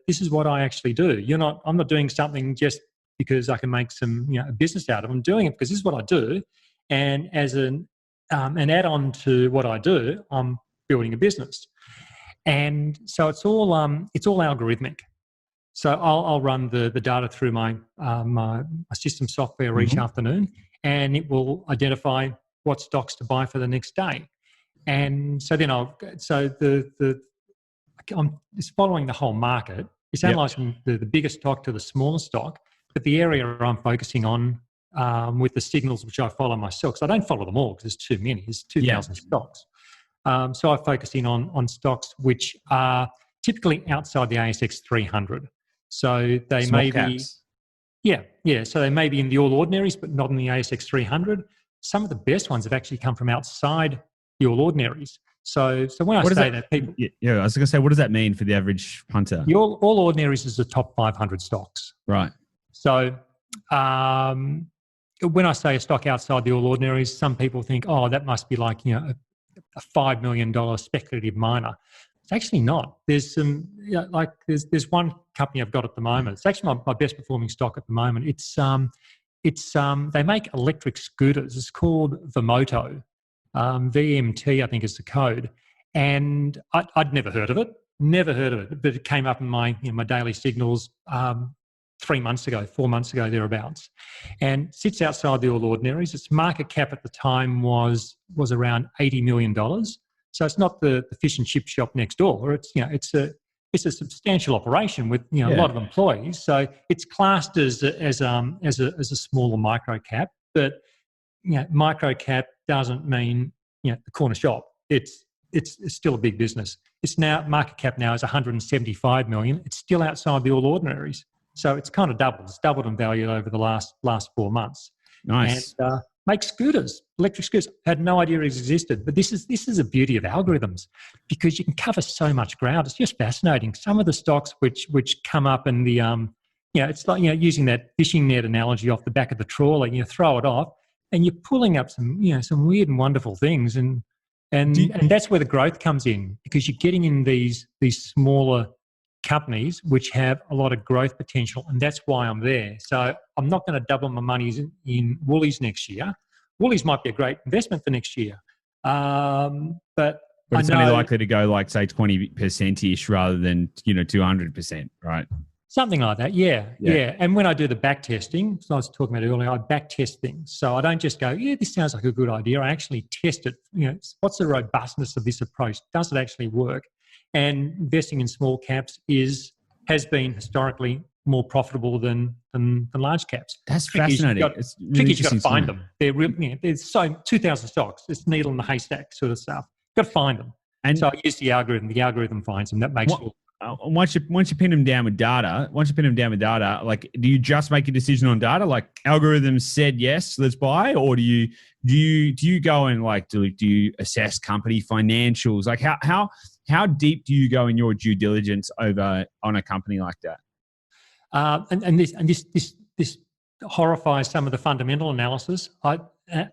this is what I actually do. I'm not doing something just because I can make some a business out of it. I'm doing it because this is what I do, and as an add-on to what I do, I'm building a business, and so it's all algorithmic. So I'll run the data through my system software each afternoon, and it will identify what stocks to buy for the next day. And so then I'm just following the whole market. It's analysing the biggest stock to the smallest stock, but the area I'm focusing on with the signals which I follow myself, because I don't follow them all because there's too many. There's 2,000 stocks. So I focus in on stocks which are typically outside the ASX 300. So they Small may caps. be, so they may be in the All Ordinaries, but not in the ASX 300. Some of the best ones have actually come from outside the All Ordinaries. So when I say that people... Yeah, I was going to say, what does that mean for the average punter? The All Ordinaries is the top 500 stocks. Right. So when I say a stock outside the All Ordinaries, some people think, oh, that must be like, a $5 million speculative miner. It's actually not. There's some, there's one company I've got at the moment. It's actually my best performing stock at the moment. They make electric scooters. It's called Vomoto, VMT, I think is the code. And I'd never heard of it, but it came up in my my daily signals 4 months ago, thereabouts, and sits outside the All Ordinaries. Its market cap at the time was around $80 million. So it's not the fish and chip shop next door. It's a substantial operation with a lot of employees. So it's classed as a smaller micro cap, but micro cap doesn't mean the corner shop. It's still a big business. Its market cap now is 175 million. It's still outside the All Ordinaries. So it's kind of doubled. It's doubled in value over the last 4 months. Nice. And make scooters, electric scooters. Had no idea it existed. But this is a beauty of algorithms, because you can cover so much ground. It's just fascinating. Some of the stocks which come up in the it's like using that fishing net analogy off the back of the trawler. You throw it off, and you're pulling up some some weird and wonderful things, and that's where the growth comes in, because you're getting in these smaller companies which have a lot of growth potential, and that's why I'm there. So I'm not going to double my money in Woolies next year. Woolies might be a great investment for next year, But But I it's know only likely to go like, say, 20%-ish rather than, 200%, right? something like that. Yeah. And when I do the back testing, so I was talking about earlier, I back test things. So I don't just go, yeah, this sounds like a good idea. I actually test it. What's the robustness of this approach? Does it actually work? And investing in small caps has been historically more profitable than large caps. That's fascinating. It's really Tricky is you've got interesting to find time. them. They're really, there's 2,000 stocks. It's needle in the haystack sort of stuff. You've got to find them. And so I use the algorithm. The algorithm finds them. That makes it. Once you pin them down with data, like, do you just make a decision on data? Like, algorithms said yes, let's buy, or do you go and like do you assess company financials? Like, how deep do you go in your due diligence over on a company like that? And this horrifies some of the fundamental analysis. I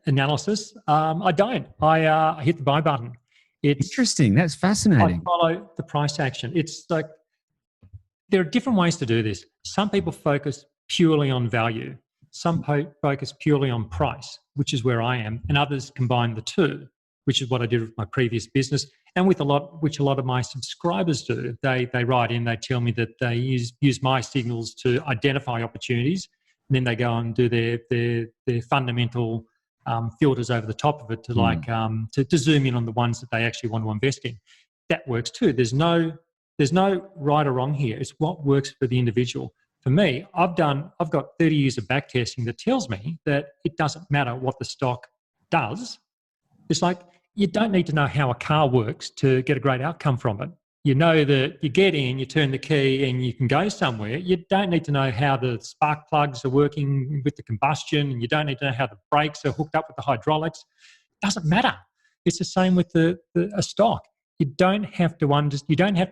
don't. I hit the buy button. It's interesting. That's fascinating. I follow the price action. It's like there are different ways to do this. Some people focus purely on value. Some focus purely on price, which is where I am, and others combine the two, which is what I did with my previous business, and with a lot of my subscribers do. They write in, they tell me that they use my signals to identify opportunities, and then they go and do their fundamental filters over the top of it to zoom in on the ones that they actually want to invest in. That works too. There's no right or wrong here. It's what works for the individual. For me, I've got 30 years of back testing that tells me that it doesn't matter what the stock does. It's like you don't need to know how a car works to get a great outcome from it. You know that you get in, you turn the key, and you can go somewhere. You don't need to know how the spark plugs are working with the combustion, and you don't need to know how the brakes are hooked up with the hydraulics. It doesn't matter. It's the same with a stock. You don't have to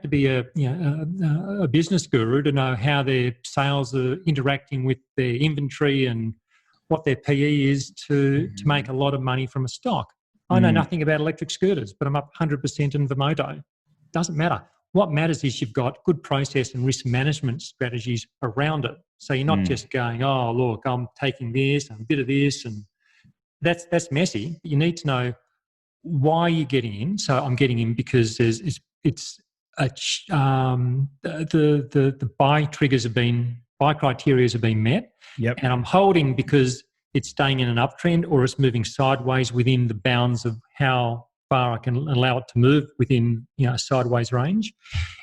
be a business guru to know how their sales are interacting with their inventory and what their PE is to make a lot of money from a stock. I know nothing about electric scooters, but I'm up 100% in Vimoto. Doesn't matter. What matters is you've got good process and risk management strategies around it. So you're not just going, oh, look, I'm taking this and a bit of this, and that's messy. But you need to know why you're getting in. So I'm getting in because the buy criteria have been met. Yep. And I'm holding because it's staying in an uptrend or it's moving sideways within the bounds of how far I can allow it to move within a sideways range.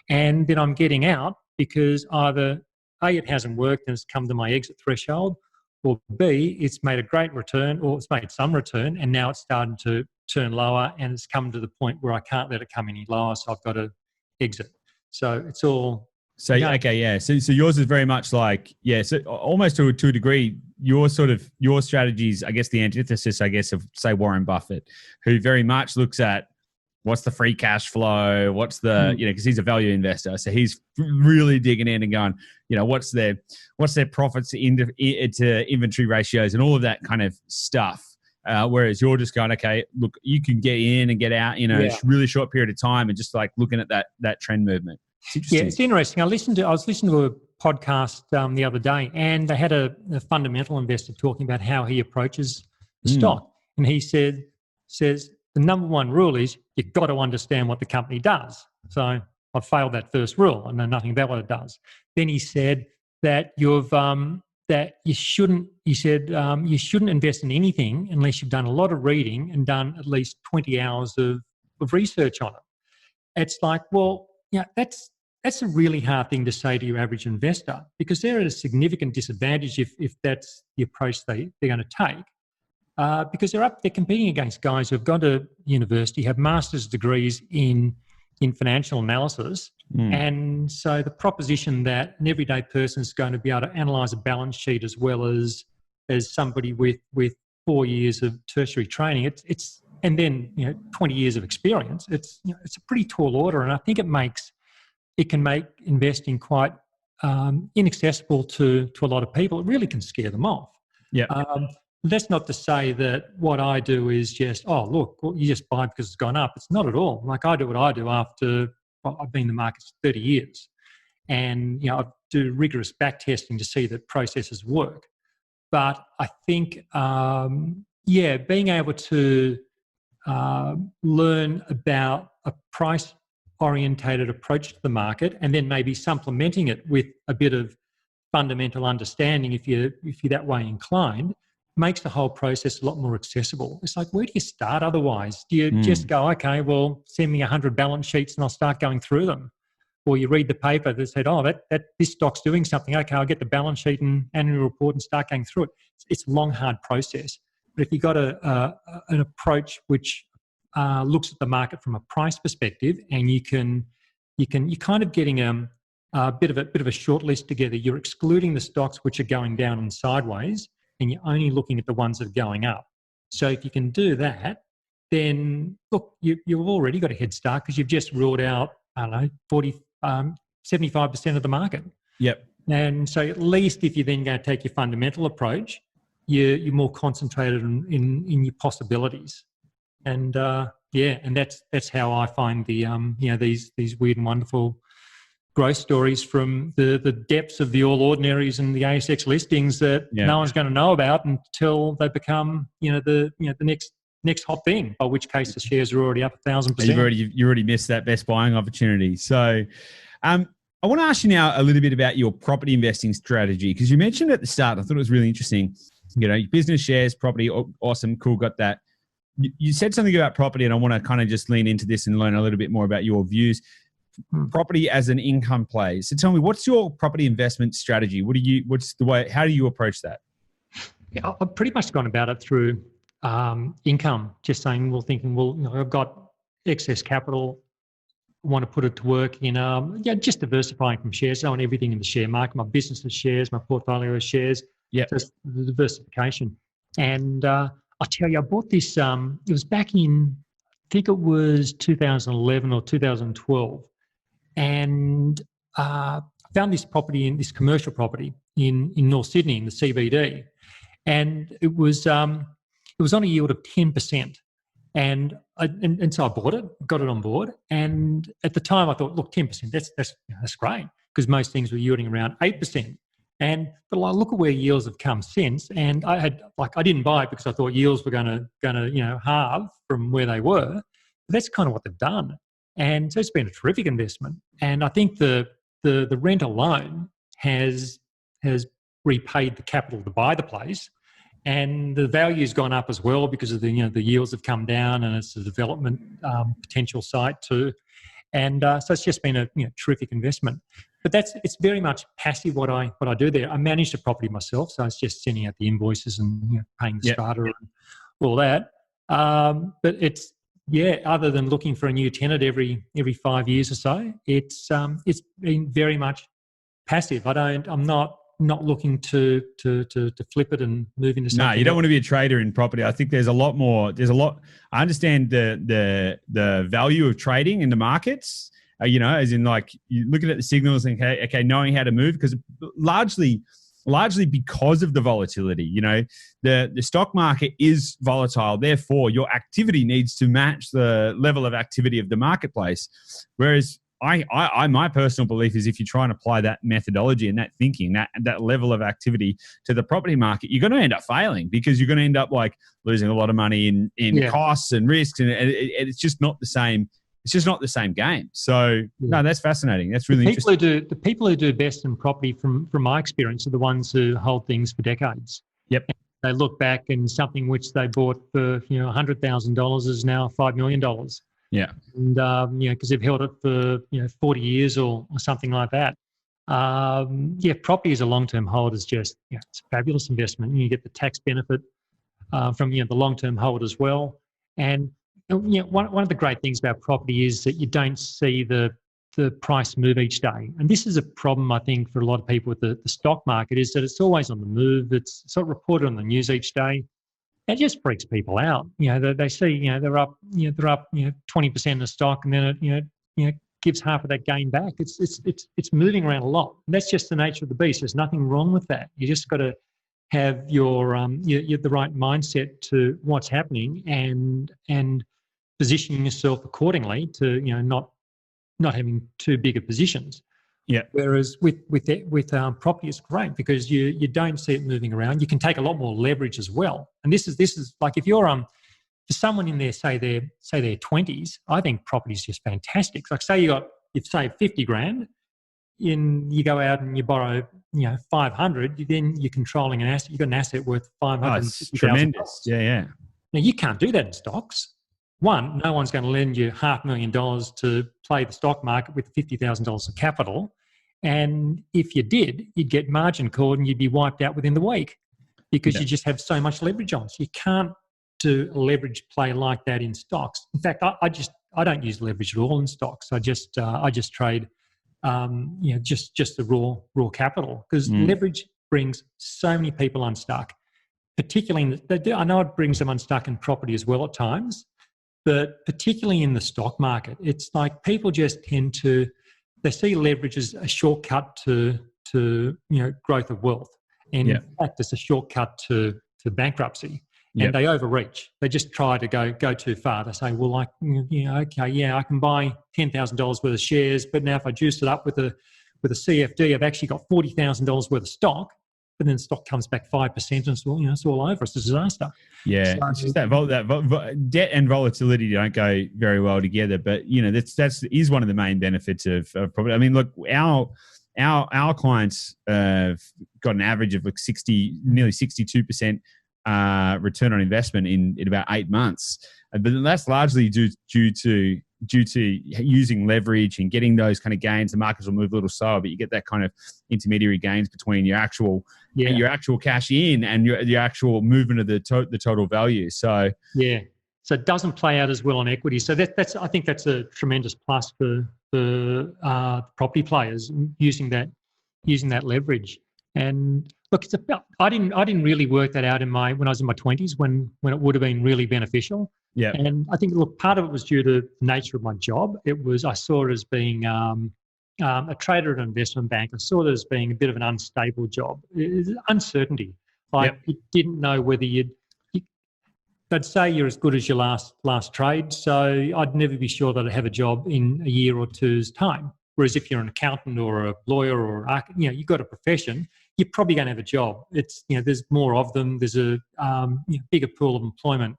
And then I'm getting out because either A, it hasn't worked and it's come to my exit threshold, or B, it's made a great return or it's made some return and now it's starting to turn lower and it's come to the point where I can't let it come any lower, so I've got to exit. So it's all... So yours is very much like, so almost to a degree, your strategies, I guess the antithesis, of say Warren Buffett, who very much looks at what's the free cash flow, what's the, because he's a value investor. So he's really digging in and going, what's their profits into inventory ratios and all of that kind of stuff. Whereas you're just going, okay, look, you can get in and get out in a really short period of time and just like looking at that trend movement. It's interesting. I was listening to a podcast the other day, and they had a fundamental investor talking about how he approaches the stock, and he says the number one rule is you've got to understand what the company does. So I've failed that first rule. I know nothing about what it does. Then he said that you shouldn't invest in anything unless you've done a lot of reading and done at least 20 hours of research on it. It's like, well, that's a really hard thing to say to your average investor, because they're at a significant disadvantage if that's the approach they're going to take, because they're competing against guys who have gone to university, have master's degrees in financial analysis, and so the proposition that an everyday person is going to be able to analyse a balance sheet as well as somebody with 4 years of tertiary training, it's and then 20 years of experience, it's a pretty tall order, and I think it can make investing quite inaccessible to a lot of people. It really can scare them off. Yeah. That's not to say that what I do is just, oh, look, well, you just buy because it's gone up. It's not at all. Like, I do what I do after I've been in the market for 30 years. And, I do rigorous back testing to see that processes work. But I think, being able to learn about a price-orientated approach to the market, and then maybe supplementing it with a bit of fundamental understanding, if you're that way inclined, makes the whole process a lot more accessible. It's like, where do you start otherwise? Do you just go, okay, well, send me 100 balance sheets and I'll start going through them? Or you read the paper that said, oh, this stock's doing something. Okay, I'll get the balance sheet and annual report and start going through it. It's a long, hard process. But if you've got an approach which looks at the market from a price perspective, and you're kind of getting a bit of a short list together. You're excluding the stocks which are going down and sideways, and you're only looking at the ones that are going up. So if you can do that, then look, you've already got a head start, because you've just ruled out, I don't know, 75% of the market. Yep. And so at least if you're then going to take your fundamental approach, you're more concentrated in your possibilities. And and that's how I find the these weird and wonderful growth stories from the depths of the All Ordinaries and the ASX listings that no one's going to know about until they become the next hot thing. By which case the shares are already up 1,000%. You already missed that best buying opportunity. So, I want to ask you now a little bit about your property investing strategy, because you mentioned at the start, I thought it was really interesting. Business shares, property, awesome, cool, got that. You said something about property, and I want to kind of just lean into this and learn a little bit more about your views. Property as an income play. So tell me, what's your property investment strategy? How do you approach that? Yeah, I've pretty much gone about it through income, just saying, I've got excess capital, I want to put it to work in, just diversifying from shares. I want everything in the share market. My business is shares, my portfolio is shares. Yeah, just the diversification. And I'll tell you, I bought this. It was back in, I think it was 2011 or 2012. And I found this commercial property in North Sydney in the CBD, and it was on a yield of 10%, and so I bought it, got it on board, and at the time I thought, look, 10%, that's great, because most things were yielding around 8%, but I look at where yields have come since, and I didn't buy it because I thought yields were going to halve from where they were, but that's kind of what they've done. And so it's been a terrific investment. And I think the rent alone has repaid the capital to buy the place. And the value's gone up as well because of the yields have come down, and it's a development potential site too. And so it's just been a terrific investment. But it's very much passive what I do there. I manage the property myself, so it's just sending out the invoices and paying the strata and all that. But it's other than looking for a new tenant every 5 years or so, it's been very much passive. I'm not looking to flip it and move into something. No, you don't want to be a trader in property. I think there's a lot more. I understand the value of trading in the markets. As in, like, you looking at the signals and okay, knowing how to move, because largely because of the volatility. The stock market is volatile. Therefore, your activity needs to match the level of activity of the marketplace. Whereas my personal belief is, if you try and apply that methodology and that thinking, that level of activity to the property market, you're going to end up failing, because you're going to end up like losing a lot of money in costs and risks, and it's just not the same. It's just not the same game. So no, that's fascinating. That's really interesting. The people who do best in property, from my experience, are the ones who hold things for decades. Yep. And they look back, and something which they bought for $100,000 is now $5 million. Yeah. And because they've held it for 40 years or something like that. Property as a long-term hold is just it's a fabulous investment, and you get the tax benefit from the long-term hold as well. And one of the great things about property is that you don't see the price move each day. And this is a problem, I think, for a lot of people with the stock market, is that it's always on the move. It's sort of reported on the news each day. It just freaks people out. They see they're up 20% in the stock, and then it gives half of that gain back. It's moving around a lot. And that's just the nature of the beast. There's nothing wrong with that. You just got to have your the right mindset to what's happening, and positioning yourself accordingly to not having too big of positions. Yeah. Whereas with property, it's great because you don't see it moving around. You can take a lot more leverage as well. And this is like, if you're for someone in there, say their 20s, I think property is just fantastic. Like say you've saved 50 grand, you go out and you borrow 500, then you're controlling an asset. You've got an asset worth $550,000. It's tremendous. Yeah. Now you can't do that in stocks. One, no one's going to lend you $500,000 to play the stock market with $50,000 of capital. And if you did, you'd get margin called and you'd be wiped out within the week because you just have so much leverage on. So you can't do a leverage play like that in stocks. In fact, I don't use leverage at all in stocks. I just trade, just the raw capital because leverage brings so many people unstuck. Particularly, I know it brings them unstuck in property as well at times, but particularly in the stock market, it's like people just tend to, they see leverage as a shortcut to growth of wealth. And in fact, it's a shortcut to bankruptcy. And they overreach. They just try to go too far. They say, well, I can buy $10,000 worth of shares, but now if I juice it up with a CFD, I've actually got $40,000 worth of stock. But then the stock comes back 5%, and it's all over. It's a disaster. Yeah, so, it's just that debt and volatility don't go very well together. But that is one of the main benefits of property. I mean, look, our clients have got an average of like nearly 62% return on investment in about 8 months. But that's largely due to using leverage and getting those kind of gains. The markets will move a little slower, but you get that kind of intermediary gains between your actual cash in and your actual movement of the total value. So so it doesn't play out as well on equity. So I think that's a tremendous plus for property players using that leverage. And look, I didn't really work that out when I was in my 20s when it would have been really beneficial. Yeah. And I think, look, part of it was due to the nature of my job. I saw it as being a trader at an investment bank. I saw it as being a bit of an unstable job. It's uncertainty. You didn't know whether they'd say you're as good as your last trade. So I'd never be sure that I'd have a job in a year or two's time. Whereas if you're an accountant or a lawyer or you've got a profession, you're probably going to have a job. It's there's more of them. There's a bigger pool of employment.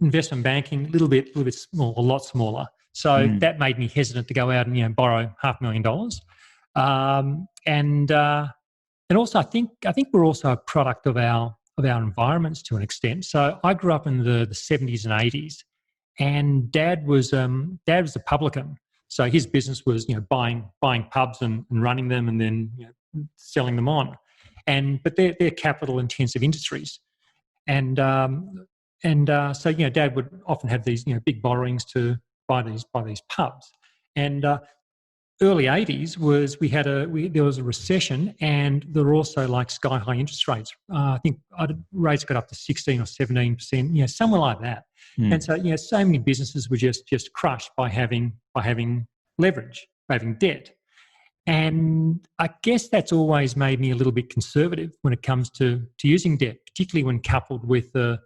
Investment banking, a little bit small, a lot smaller. So that made me hesitant to go out and borrow $500,000. And also I think we're also a product of our environments to an extent. So I grew up in the 70s and 80s, and Dad was a publican. So his business was buying pubs and running them and then selling them on. But they're capital intensive industries. And so Dad would often have these big borrowings to buy these pubs. And early 80s was there was a recession, and there were also like sky high interest rates. I think rates got up to 16 or 17%, somewhere like that. And so so many businesses were just crushed by having leverage, by having debt. And I guess that's always made me a little bit conservative when it comes to using debt, particularly when coupled with a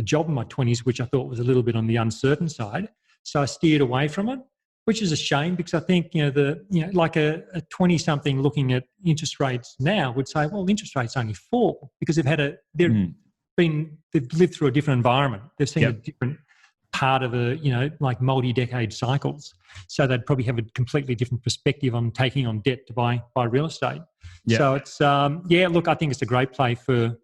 job in my 20s, which I thought was a little bit on the uncertain side. So I steered away from it, which is a shame because I think like a 20-something looking at interest rates now would say, well, interest rates only fall because they've lived through a different environment. They've seen a different part of like multi-decade cycles. So they'd probably have a completely different perspective on taking on debt to buy real estate. Yeah. So it's look, I think it's a great play for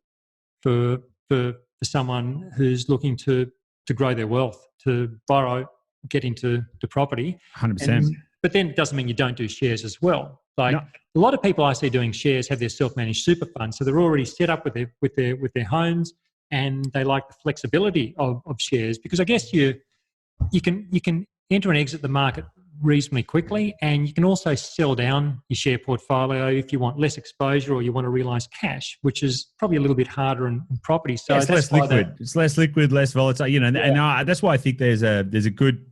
someone who's looking to grow their wealth, to borrow, get into property. 100%. But then it doesn't mean you don't do shares as well. A lot of people I see doing shares have their self-managed super funds, so they're already set up with their homes, and they like the flexibility of shares because I guess you can enter and exit the market reasonably quickly, and you can also sell down your share portfolio if you want less exposure or you want to realise cash, which is probably a little bit harder in property. So it's less liquid. It's less liquid, less volatile. And that's why I think there's a good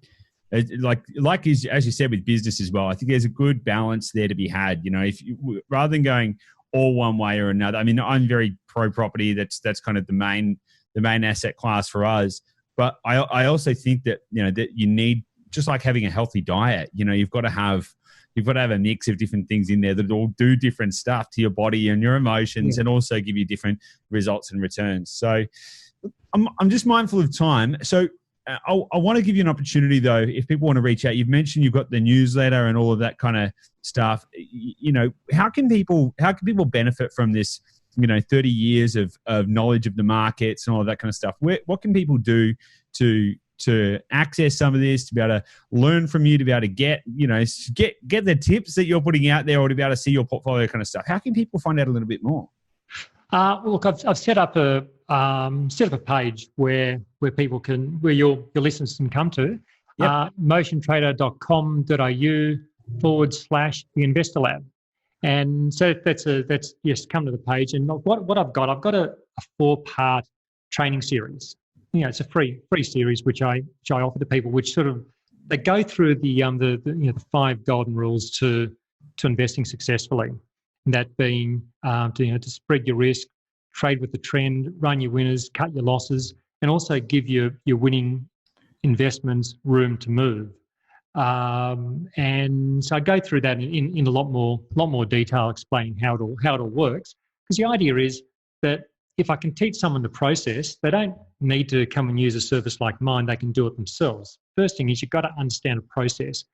like as you said with business as well. I think there's a good balance there to be had. If you, rather than going all one way or another. I mean, I'm very pro property. That's kind of the main asset class for us. But I also think that that you need, just like having a healthy diet, you've got to have a mix of different things in there that all do different stuff to your body and your emotions, and also give you different results and returns. So I'm just mindful of time. So I want to give you an opportunity, though, if people want to reach out. You've mentioned you've got the newsletter and all of that kind of stuff. You know, how can people benefit from this, 30 years of knowledge of the markets and all of that kind of stuff? What can people do to access some of this, to be able to learn from you, to be able to get the tips that you're putting out there, or to be able to see your portfolio kind of stuff? How can people find out a little bit more? Well, look, I've set up a page where people can, where your listeners can come to. Yep. motiontrader.com.au/the Investor Lab. And so that's just come to the page. And what I've got a 4-part training series. It's a free series which I offer to people, which sort of, they go through the 5 golden rules to investing successfully. And that being to spread your risk, trade with the trend, run your winners, cut your losses, and also give your winning investments room to move. And so I go through that in a lot more detail, explaining how it all works. Because the idea is that if I can teach someone the process, they don't need to come and use a service like mine. They can do it themselves. First thing is, you've got to understand a process.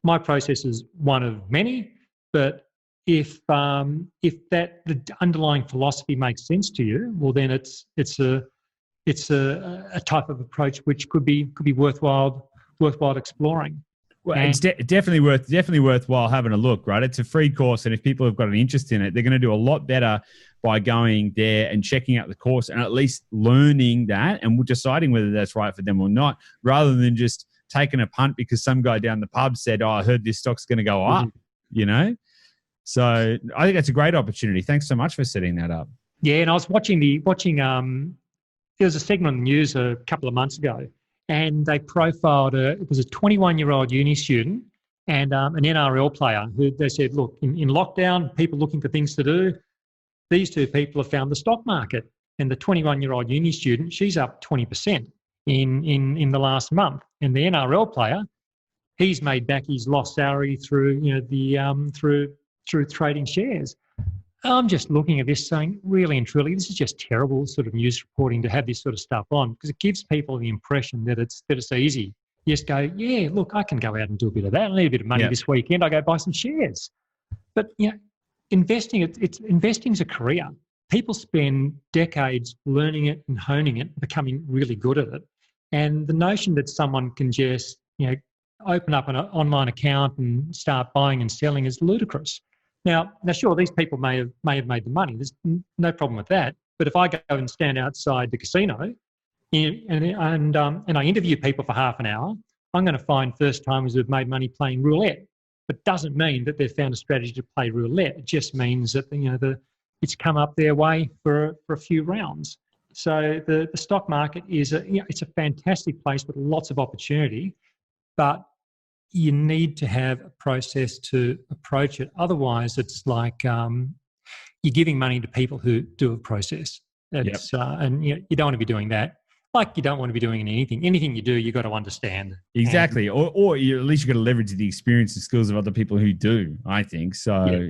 My process is one of many, but if the underlying philosophy makes sense to you, well, then it's a type of approach which could be worthwhile exploring. Well, it's definitely worthwhile having a look, right? It's a free course, and if people have got an interest in it, they're going to do a lot better by going there and checking out the course and at least learning that and deciding whether that's right for them or not, rather than just taking a punt because some guy down the pub said, "Oh, I heard this stock's going to go up," So I think that's a great opportunity. Thanks so much for setting that up. Yeah, and I was watching there was a segment on the news a couple of months ago, and they profiled it was a 21-year-old uni student and an NRL player who they said, look, in lockdown, people looking for things to do, these two people have found the stock market. And the 21-year-old uni student, she's up 20% in the last month. And the NRL player, he's made back his lost salary through through trading shares. I'm just looking at this saying, really and truly, this is just terrible sort of news reporting to have this sort of stuff on, because it gives people the impression that it's easy. You just go, yeah, look, I can go out and do a bit of that. I need a bit of money this weekend. I go buy some shares. But investing's a career. People spend decades learning it and honing it, becoming really good at it. And the notion that someone can just open up an online account and start buying and selling is ludicrous. Now, sure, these people may have made the money. There's no problem with that. But if I go and stand outside the casino and I interview people for half an hour, I'm going to find first-timers who've made money playing roulette. But doesn't mean that they've found a strategy to play roulette. It just means that it's come up their way for a few rounds. So the stock market is it's a fantastic place with lots of opportunity, but you need to have a process to approach it. Otherwise, it's like you're giving money to people who do a process. And you don't want to be doing that. Like you don't want to be doing anything. Anything you do, you've got to understand. Exactly. Or at least you've got to leverage the experience and skills of other people who do, I think. So,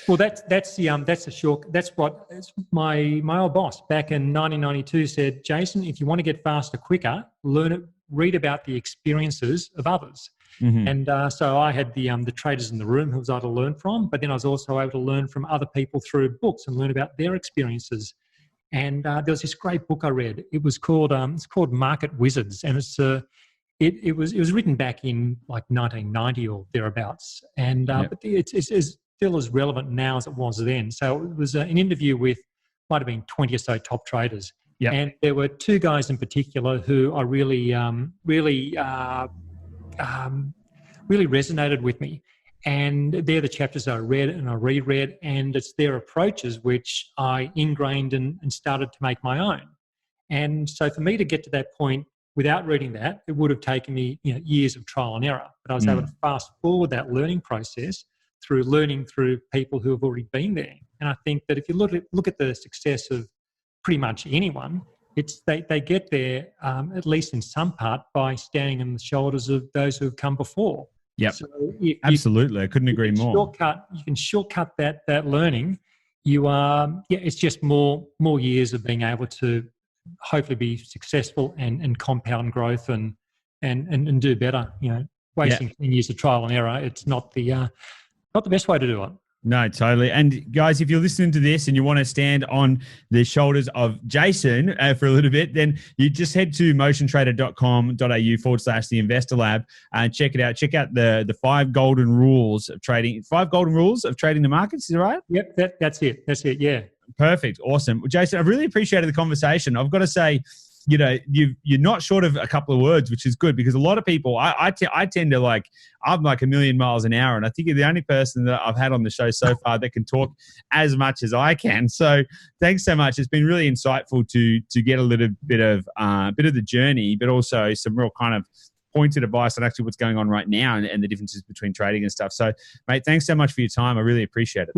Well, that's what my old boss back in 1992 said, Jason, if you want to get faster quicker, read about the experiences of others. Mm-hmm. And so I had the traders in the room who was able to learn from, but then I was also able to learn from other people through books and learn about their experiences. And there was this great book I read. It was called Market Wizards, and it was written back in like 1990 or thereabouts. And but it's still as relevant now as it was then. So it was an interview with might have been 20 or so top traders. Yep. And there were two guys in particular who I really resonated with me. And they're the chapters I read and I reread, and it's their approaches which I ingrained and started to make my own. And so for me to get to that point without reading that, it would have taken me years of trial and error. But I was able to fast forward that learning process through learning through people who have already been there. And I think that if you look at the success of pretty much anyone, they get there at least in some part by standing on the shoulders of those who have come before. Yeah, so absolutely. I couldn't agree more. You can shortcut that learning. It's just more years of being able to hopefully be successful and compound growth and do better. Wasting 10 years of trial and error, it's not the best way to do it. No, totally. And guys, if you're listening to this and you want to stand on the shoulders of Jason for a little bit, then you just head to motiontrader.com.au/the Investor Lab and check it out. Check out the 5 golden rules of trading. 5 golden rules of trading the markets. Is that right? Yep, that's it. That's it. Yeah. Perfect. Awesome. Well, Jason, I've really appreciated the conversation. I've got to say, you're not short of a couple of words, which is good, because a lot of people, I tend to I'm like a million miles an hour, and I think you're the only person that I've had on the show so far that can talk as much as I can. So thanks so much. It's been really insightful to get a little bit of the journey, but also some real kind of pointed advice on actually what's going on right now and the differences between trading and stuff. So, mate, thanks so much for your time. I really appreciate it.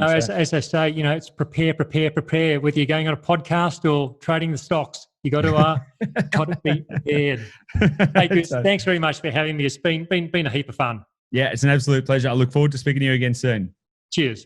As I say, it's prepare. Whether you're going on a podcast or trading the stocks, you got to be prepared. Hey, Goose, thanks very much for having me. It's been a heap of fun. Yeah, it's an absolute pleasure. I look forward to speaking to you again soon. Cheers.